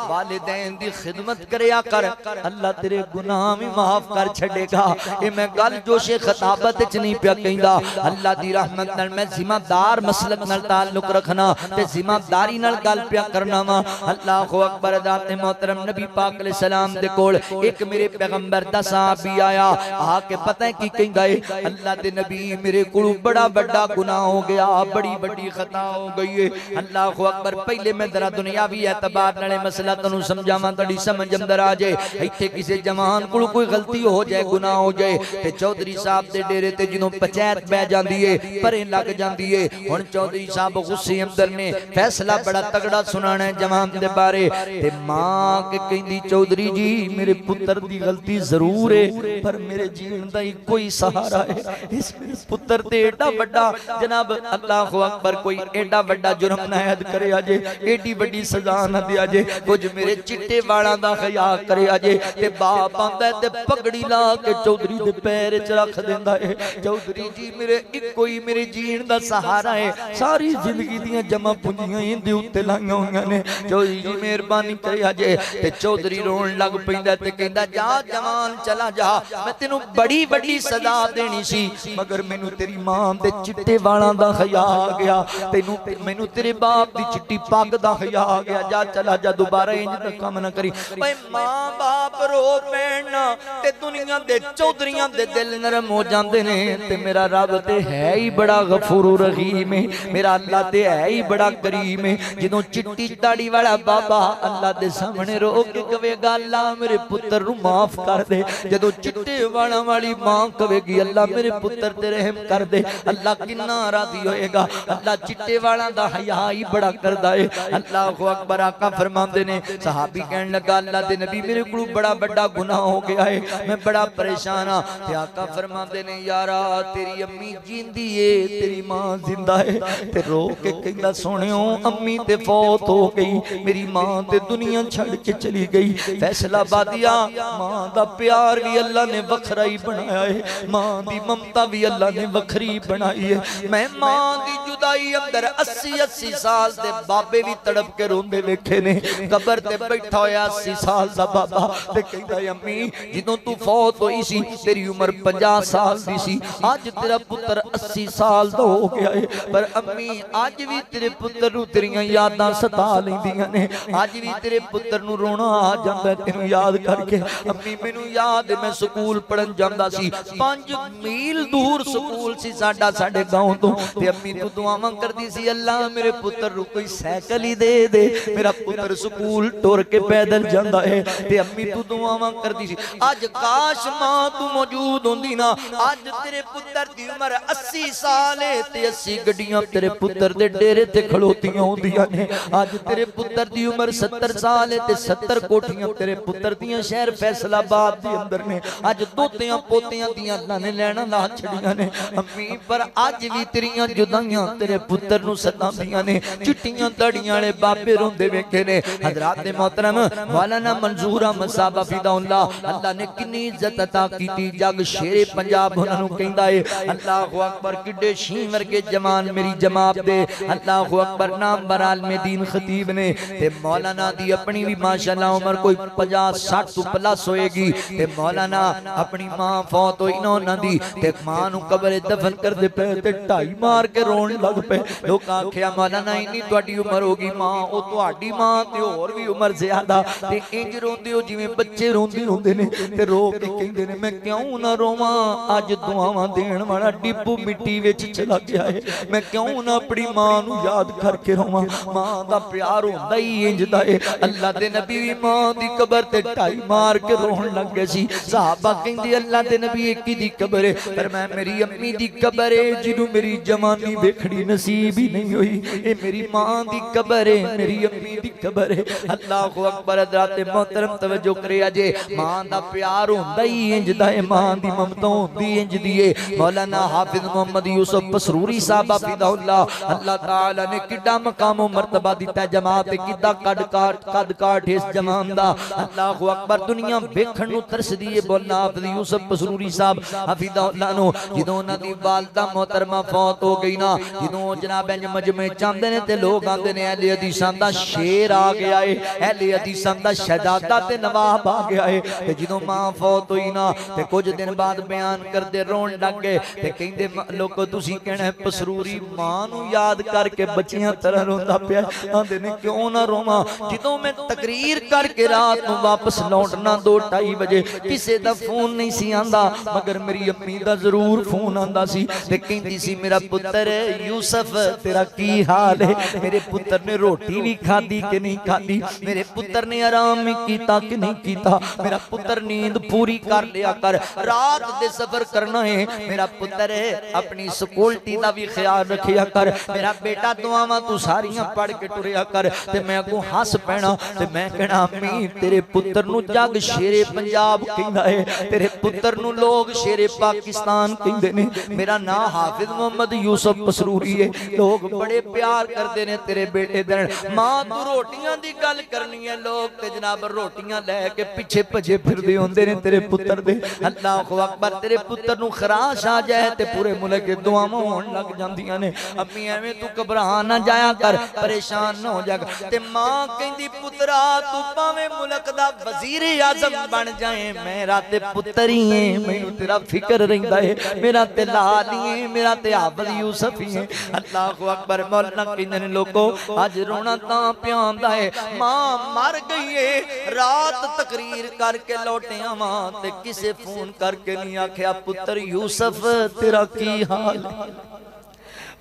वालिदैन दी खिदमत करया कर, अल्लाह तेरे गुनाह भी माफ कर छड़ेगा। ये मैं गल जोशे खताबत च नहीं पिया कहंदा, अल्लाह दी रहमत नाल मैं जिम्मेदार मसलक नाल ताल्लुक रखना ते जिम्मेदारी नाल गल पिया करना वा। अल्लाहु अकबर। दाते मोहतरम नबी पाक अलैहि सलाम दे कोल एक मेरे पैगंबर दा सहाबी आया, आके पता है की कहंदा है, अल्लाह दे नबी मेरे कोल बड़ा बड़ा गुनाह हो गया, बड़ी बड़ी खता हो गई है। अल्लाहु अकबर। पहले मैं जरा दुनियावी एतबार नाल मसला तन्नू समझावां, तड़ी समझ अंदर आ जाए। इत्थे किसी जवान कोल कोई गलती हो जाए, गुनाह हो जाए, ते चौधरी साहब दे डेरे ते जदों पंचायत बह जांदी है, परे लग जांदी है। हुण चौधरी साहब गुस्से अंदर ने फैसला बड़ा तगड़ा सुनाना है जवान दे बारे। ते मां के कहंदी चौधरी जी मेरे पुत्र दी गलती जरूर है, पर मेरे जीवन दा कोई सहारा है। इस पुत्र ते एडा बड़ा जनाब अल्लाहु अकबर कोई एडा बड़ा जुर्म नायद करे अजे, एडी बड़ी सजा ना दे अजे, कुछ मेरे चिट्टे वालां दा खया करे अजे। ते बाप आंदा ते पगड़ी ला के चौधरी दे पैर च रख देंदा है। चौधरी जी मेरे इको ही मेरे जीवन दा सहारा है, सारी जिंदगी दियां जमा पूंजियां इंदे उत्ते लाईयां होईयां ने, चौधरी जी मेहरबानी करे अजे। ते चौधरी रोन लग पैंदा ते कहंदा जा जवान चला जा, मैं तेनू बड़ी बड़ी सजा देनी सी, मगर मैनू तेरी मां दे चिट्टे वालां दा खया आ गया, तेनू मैनू तेरे बाप दी चिट्टी पग दा खया आ गया, जा चला जा, दोबारा इंज दा काम ना करी। भाई मां बाप रो पैना ते दुनिया दे चौधरियां दे दिल नरम हो जांदे ने। ते मेरा रब ते है ही बड़ा गफूर रहीम है, मेरा अल्लाह ते है ही बड़ा करीम है। जदों चिट्टी दाड़ी वाला बाबा अल्लाह दे सामने रो के कहेगा अल्लाह मेरे पुत्र नू माफ कर दे, जदों चिट्टे वाला वाली मां कहेगी अल्लाह मेरे पुत्र ते रहम कर दे, अल्लाह किन्ना राजी होएगा। अल्लाह चिट्टे वाला दा हया ही बड़ा करदा है। अल्लाहु अकबर। आका फरमांदे ने सहाबी कहन लगा अल्लाह दे नबी मेरे कोल बड़ा बड़ा गुनाह हो गया है, मैं बड़ा परेशान हां। ते आका फरमांदे ने यारा तेरी अम्मी जींदी है, तेरी मां जिंदा है, ते रो के कहंदा सोहणियो अम्मी ते फौत हो गई, मेरी मां ते दुनिया छड़ के चली गई। फैसलाबादिया मां दा प्यार भी अल्लाह ने वखरा ही बनाया है, मां दी ममता भी अल्लाह ने वखरी बनाई है। मैं मां दी जुदाई अंदर 80-80 साल दे बाबे भी तड़प के रोंदे वेखे ने। कबर ते बैठा होया 80 साल दा बाबा ते कहंदा अम्मी जदों तू फौत होई सी तेरी उम्र 50 साल दी सी, अज तेरा पुत्र 80 साल दा हो गया है, पर अम्मी अज भी तेरे पुत्र नूं तेरियां यादां सता लैंदियां ने, अज भी तेरे पुत्र नूं रोना आ जांदा तेनूं याद करके। अम्मी मैनूं याद मैं स्कूल पढ़न जांदा सी, 5 मील दूर स्कूल सी साडा साडे गांव तो, ते अम्मी तू दुआवां करदी सी अल्लाह मेरे पुत्र नूं कोई साइकिल ही दे दे, मेरा पुत्र स्कूल टुर के पैदल जांदा है। ते अम्मी तू दुआवां करदी सी अज काश मां तू मौजूद होंदी ना, अज तेरे पुत्र दी उम्र 80 साल है ते 80 गड्डियां तेरे पुत्र दे डेरे ते खड़ोतियां होंदियां ने। अज तेरे पुत्र दी उम्र 70 साल है ते 70 कोठियां तेरे पुत्र दियां शहर फैसलाबाद दे अंदर ने। अज दोतियां पोतियां दियां अल्लाह ने लैना ला छड़ियां ने अम्मी, पर अज भी तेरियां जुदाइयां तेरे पुत्र नूं सतांदियां ने। चिट्टियां दड़ियां वाले बाबे रोंदे वेखे ने। हजरात दे मोहतरम मौलाना मंजूर अहमद साहब हफिज़हुल्लाह, अल्लाह ने कितनी इज्जत अता कीती, जग शेरे पंजाब उन्हां नूं कहंदा है। अल्लाहु अकबर किड्डे शी वर्गे जवान मेरी जमात दे, अल्लाहु अकबर नाम बराल में दीन खतीब ने ते मौलाना दी अपनी भी माशाअल्लाह उम्र कोई 50-60 तो प्लस होएगी ते मौलाना अपनी मां फौत होई ना उन्हां दी ते मां नूं कब्र दफन करदे पे ते ढाई मार के रोण लग पे। लोग आखिया मौलाना इन्नी तुहाडी उम्र होगी, मां ओ तुहाडी मां ते होर भी उम्र ज्यादा ते इंज रोंदे हो जिवें बच्चे रोंदे ने ते रो के कहंदे ने मैं क्यों ना रोवां, अज दुआवां देण वाला डिब्बू मिट्टी विच चला गया है, मैं क्यों ना अपनी मां नूं याद करके रोवां। मां दा प्यार होंदा ही इंज दा है। अल्लाह दे नबी भी मां दी कब्र ते ढाई मार के रोण लग गए सी। सहाबा कहंदे अल्लाह दे नबी एक ही दी कब्र है, पर मैं मेरी अम्मी दी कब्र है जिन्हों मेरी जवानी वेखड़ी नसीब ही नहीं हुई, ये मेरी मां दी कब्र है, मेरी अम्मी दी कब्र है। अल्लाहु अकबर। हज़रात मोहतरम तवज्जो करे अजे मां दा प्यार होंदा ही इंज दा है, मां दी ममता होंदी इंज दी है। मौलाना हाफिज मोहम्मद यूसुफ पसरूरी साहब हफिज़हुल्लाह, अल्लाह ताला ने किड्डा मकाम व मर्तबा दिता जमात किदा कद काठ इस जमान दा। अल्लाहु अकबर। दुनिया वेखण नूं तरसदी है। मौलाना हाफिज यूसुफ पसरूरी साहब हफिज़हुल्लाह नो जदों उन्हां दी वालदा मोहतरमा फौत हो गई ना, जदों जनाब इंज मजमे चांदे ने ते लोग आंदे ने अहले हदीसां दा शेर आ गया है, अहले हदीसां दा शहजादा ते नवाब आ गया है। ते जदों मां फौत हुई ना ते कुछ दिन बाद बयान करदे रोण लग गए ते कहंदे लोको तुसीं कहना पसरूरी मां नूं याद करके बच्चियां तरह रोंदा पिया। आंदे ने क्यों ना रोवां, जदों मैं तकरीर करके रात नूं वापस लौटना 2-2:30 बजे किसे दा फोन नहीं सी आंदा, मगर मेरी अम्मी दा जरूर फोन आंदा सी ते कहंदी सी मेरा पुत्र यूसुफ तेरा की हाल है, मेरे पुत्र ने रोटी भी खाधी कि नहीं खाधी, मेरे पुत्र ने आराम भी कीता कि नहीं कीता, मेरा पुत्र नींद पूरी कर लिया कर, रात दे सफर करना है, मेरा पुत्र अपनी सिक्योरिटी दा भी ख्याल रखिया कर, मेरा बेटा दुआवां तू सारियां पढ़ के टुरिया कर। ते मैं अगों हस पैना ते मैं कहना अम्मी तेरे पुत्र नूं जग शेरे पंजाब कहंदा है, तेरे पुत्र नूं लोग शेरे पाकिस्तान कहंदे ने, मेरा नाम हाफिज मोहम्मद यूसुफ पसरूरी है, लोग बड़े प्यार करते ने तेरे बेटे दे। मां तू रोटियां दी गल करनी है, लोग ते जनाब रोटियां लैके पिछे भजे फिरदे होंदे ने तेरे पुत्र दे। अल्लाहु अकबर। तेरे पुत्र नूं खराश आ जाए ते पूरे मुल्क दी दुआवां होण लग जांदियां ने। अम्मी एवें तू घबरा ना जाया कर, परेशान ना हो जा। ते मां कहंदी पुत्रा तू भावें मुल्क दा वजीर आजम बन जाए, मेरा ते पुत्र ही है, मैनूं तेरा फिक्र रहिंदा है, मेरा ते लाल ही है, मेरा ते हाफिज यूसुफ ही है। अल्लाहु अकबर। मौलाना कहंदे ने लोगो अज रोना तां पिया आंदा है, मां मर गई है, रात तकरीर करके लौटे आवां ते किसे फोन करके नहीं आख्या पुत्र यूसुफ तेरा की हाल है,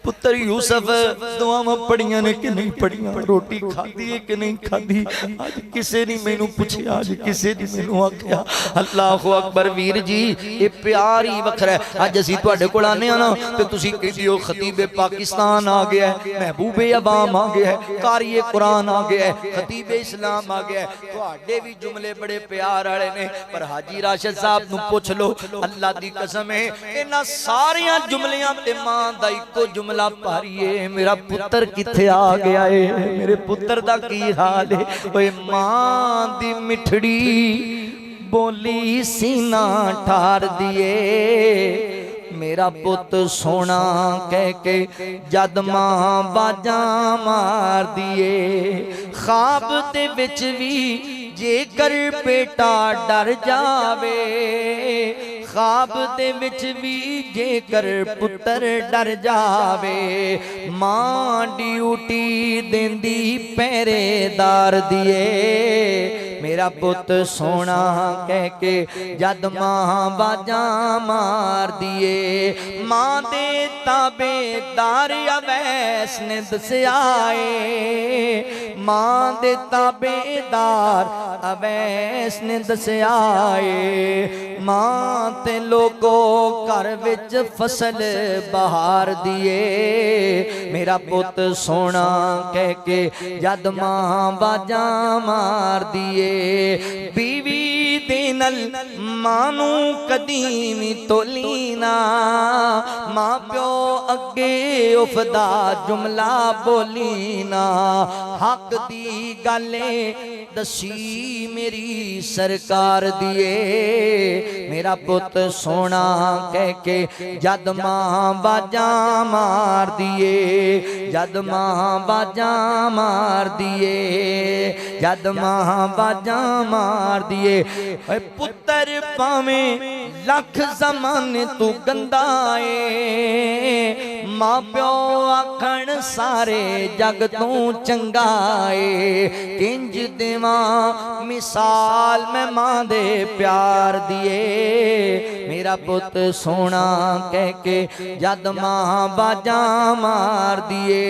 पुत्र यूसुफ दुआवां पढ़ियां ने कि नहीं पढ़ियां, रोटी खाधी है कि नहीं खाधी, अज किसे नहीं मैनू पूछया, अज किसे नहीं मैनू आख्या। अल्लाहु अकबर। वीर जी ये प्यार ही वखरा है। अज असीं तुहाडे कोल आने आ ना ते तुसीं कहंदे हो खतीबे पाकिस्तान आ गया है, महबूबे अवाम आ गया है, कारिए कुरान आ गया है, खतीबे इस्लाम आ गया है, तुहाडे भी जुमले बड़े प्यार वाले ने, पर हाजी राशिद साहब नूं पुछ लो, अल्लाह दी कसम है इन्हां सारियां जुमलियां ते मां दा इक्को जुमला जुमला भारीए मेरा पुत्र किथे आ गया है, मेरे पुत्र दा की हाल है। ओए मां दी मिठड़ी बोली सीना ठार दिए, मेरा पुत सोना कह के जद मां बाजा मार दिए। ख्वाब दे विच भी जेकर बेटा डर जावे, ख्वाब दे विच भी जेकर पुत्र डर जावे, मां ड्यूटी देंदी पहरेदार दिए, मेरा पुत सोना कह के जद मां बाजा मार दिए। मां दे ताबेदार अवैस ने दस्याए, मां दे ताबेदार अवैस ने दस्याए, मां ते लोगो घर विच फसल बहार दिए, मेरा पुत सोना कह के जद मां बाजा मार दिए। बीवी दे नल मानू कदीम तोलीना, मां प्यो अगे उफदा जुमला बोलीना, हक दी गले दसी मेरी सरकार दिए, मेरा पुत सोना कह के जद मां बाजा मार दिए, जद मां बाजा मार दिए, जद मां बाजा मार दिए। पुत्र पावे लख जमाने तू गंदाए, मां प्यो आखण सारे जग तू चंगाए, किंज देवा मिसाल मैं मां दे प्यार दिए, मेरा पुत सोना कह के जद मां बाजा मार दिए।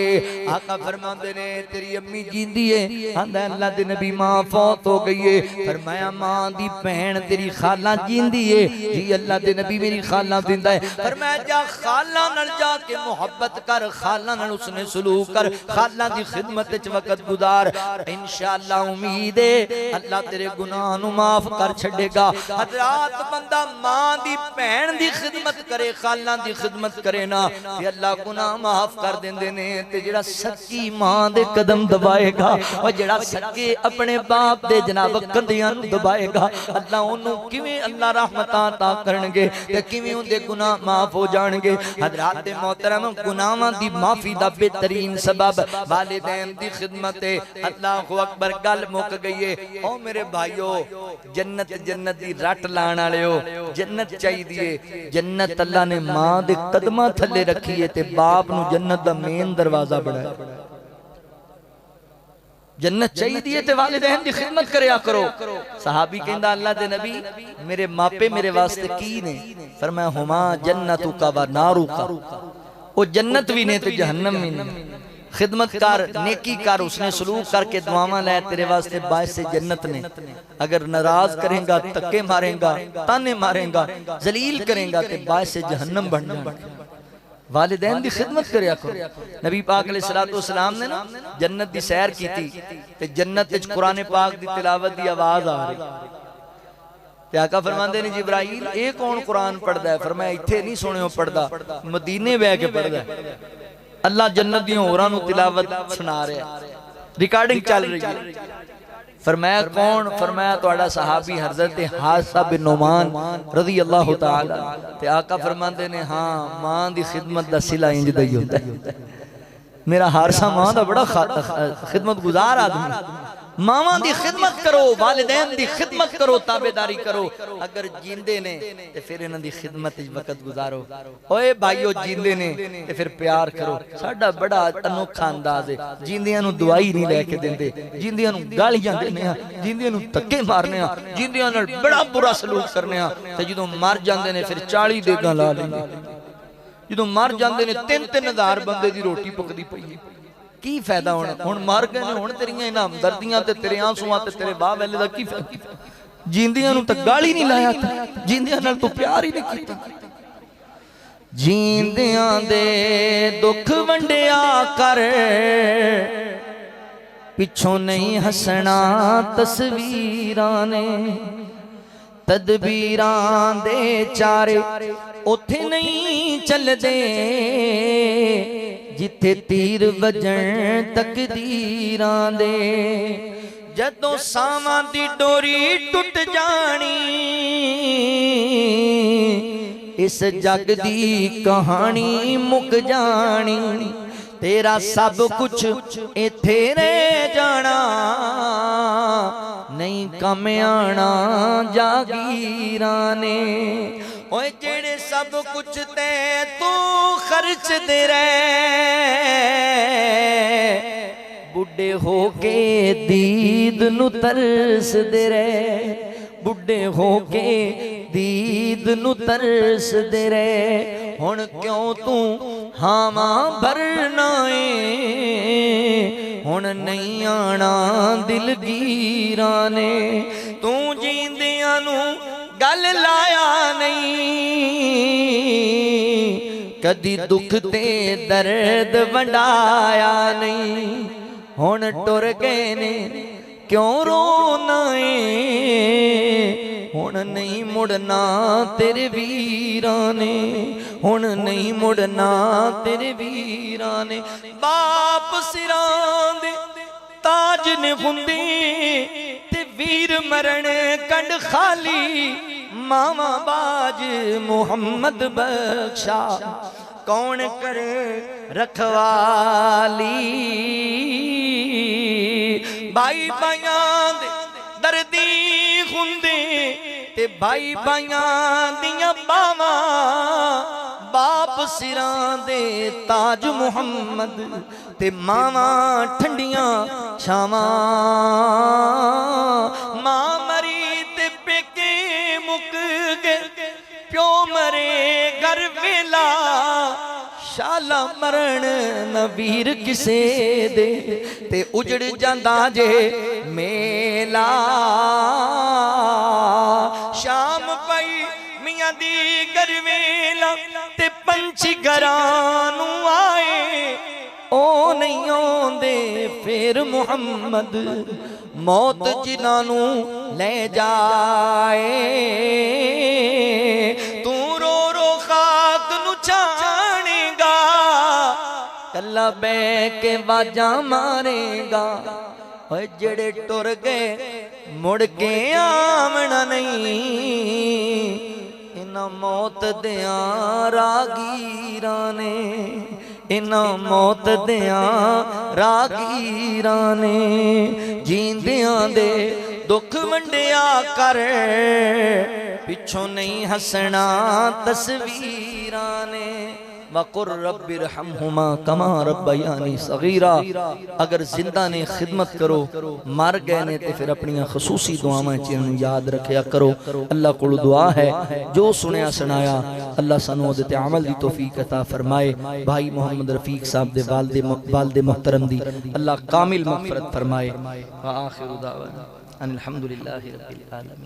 आका फरमाते ने तेरी अम्मी जींदी है, आंदा अल्लाह दे नबी मां फौत हो गई है, फरमाया मां दी भैन तेरी खाला जींदी है, जी अल्लाह दे नबी मेरी खाला जिंदा है, फरमाया जा खाला नाल जाके मोहब्बत कर, खाला नाल उसने सलूक कर, खाला दी खिदमत विच वक्त गुजार, इंशाअल्लाह उम्मीद है अल्लाह तेरे गुनाह नु माफ कर छड़ेगा। हजरात बंदा मां दी भैन दी खिदमत करे, खाला दी खिदमत करे ना ते अल्लाह गुनाह माफ कर देंदे ने, ते जेड़ा सक्की मां दे कदम दबाएगा और जेड़ा सक्के अपने बाप दे जनाब कंधियां नु दबाएगा, अल्लाह ओनू किवें अल्लाह रहमतां ता करनगे ते किवें उहदे गुनाह माफ हो जाणगे। हजरात मोहतरम गुनाहां दी माफी दा बेहतरीन सबब वालिदैन दी खिदमत है। अल्लाहु अकबर, गल मुक गई है। ओ मेरे भाइयों, जन्नत जन्नत दी रट लाण वालिओ, जन्नत चाहिए, जन्नत अल्लाह ने मां दे कदमां थल्ले रखी है ते बाप नू जन्नत दा मेन दरवाजा बनाया। जन्नत चाहिए ते वालिदैन दी खिदमत करया करो। सहाबी कहंदा अल्लाह दे नबी मेरे मापे मेरे वास्ते की ने, फरमाया हुमा जन्नतु का व नारू का, ओ जन्नत भी ने ते जहन्नम भी ने। खिदमत कर, नेकी कर, उसने सलूक करके दुआवां लै, तेरे वास्ते बायसे जन्नत ने। अगर नाराज करेगा, धक्के मारेगा, ताने मारेगा, जलील करेगा ते बायसे जहन्नम बन जाएगा। वालिदैन दी खिदमत करया करो। नबी पाक अलैहिस्सलातु वस्सलाम ने ना जन्नत दी सैर की ते जन्नत विच कुरान पाक दी तिलावत दी आवाज आ रही ते आका फरमांदे ने जिब्राइल ये कौन कुरान पढ़दा है? फरमाया इत्थे नहीं सुनियो पढ़दा, मदीने बह के पढ़दा है। अल्लाह जन्नत दी होरां नू तिलावत सुना रहा है, रिकॉर्डिंग चल रही है। फरमाया कौन? फरमाया तुहाडा सहाबी हजरत हारिसा बिन नोमान रज़ी अल्लाह तआला। ते आका फरमांदे ने हां, मां दी खिदमत दा सिला इंज दा ही होंदा है। मेरा हारिसा मां दा बड़ा खिदमत गुजार आदमी। मावां दी खिदमत करो, वालिदैन दी खिदमत करो, ताबेदारी करो। अगर जींदे ने ते फिर इन्हां दी खिदमत विच वक्त गुजारो। ओए भाईओ, जींदे ने ते फिर प्यार करो। साडा बड़ा अनोखा अंदाज है, जींदियां नू दवाई नहीं लेके देंदे, जींदियां नू गालियां देने आ, जींदियां नू धक्के मारने आ, जींदियां नाल बड़ा बुरा सलूक करने आ, ते जदों मर जांदे ने फिर 40 देगां ला लेंदे। जदों मर जांदे ने 3-3 हज़ार बंदे दी रोटी पकदी पई है। की फायदा? हुण मर गए हुण तेरियां इन्हां हमदर्दियां ते तेरे आंसूआं ते तेरे बाह वेले दा की फायदा? जींदियां नूं तां गाली नहीं लाया, जींदियां नाल तूं प्यार ही नहीं कीता। जींदियां दे दुख वंडिया कर, पिछों नहीं हसना तस्वीरां ने, तदबीरां दे चारे उथे नहीं चलदे जिथे तीर वजन तकदीरां दे। जदों सावां दी डोरी टुट जानी इस जग दी कहानी मुक जानी। तेरा सब कुछ इथे रह जाना नहीं कम आना जागीरां ने। ओए जेड़े सब कुछ ते तू खर्च दे रहे बुढ़े हो के दीद नू तरस दे रहे। बुढ़े हो के दीद नू तरस दे रहे। हुण क्यों तू हावा भरना है हुण नहीं आना दिलगीरां ने। तू जींदियां नू गल लाया नहीं कदी दुख ते दर्द वंडाया नहीं। हुण टुर गए ने क्यों रोना है हुण नहीं मुड़ना तेरे वीरां ने। हुण नहीं मुड़ना तेरे वीरां ने। बाप सिरां दे ताज ने हुंदे ते वीर मरण कंड खाली। मामा बाज मुहम्मद बख्शा कौन करे रखवाली। भाई भाइयां दे दर्दी हुंदे ते भाई भाइयां दियां बावां। बाप सिरां दे ताज मुहम्मद ते मावां ठंडियां छावां। मां मरी ते पेके मुक गए प्यो मरे घर वेला। शाला मरण न वीर किसे दे ते उजड़ जांदा जे मेला। शाम पई मियां दी गरवेला ते पंछी घरां नू आए। ओ नहीं आंदे फिर मुहम्मद मौत जिन्हां नू ले जाए। तू रो रो खाक नू छाणेगा कल्ला बै के बाजा मारेगा। ओए जेड़े टुर गए मुड़ के आमना नहीं इन्हां मौत दियां रागीरां ने। इन्हां मौत दियां रागीरां ने। जींदियां दे दुख वंडिया कर पिछों नहीं हसना तस्वीरां ने। वकुर रब्बिरहमहुमा कमा रब्बयानी सगीरा। अगर जिंदा ने खिदमत करो मर गए ने ते फिर अपनी खसूसी दुआवां च याद रखया करो। अल्लाह कोल दुआ है जो सुनया सुनाया अल्लाह सानू ओदे ते अमल दी तौफीक अता फरमाए। भाई मोहम्मद रफीक साहब दे वालिद मोहतरम दी अल्लाह कामिल मगफरत फरमाए। व आखिरु दावाना अनिल हम्दुलिल्लाहि रब्बिल आलमीन।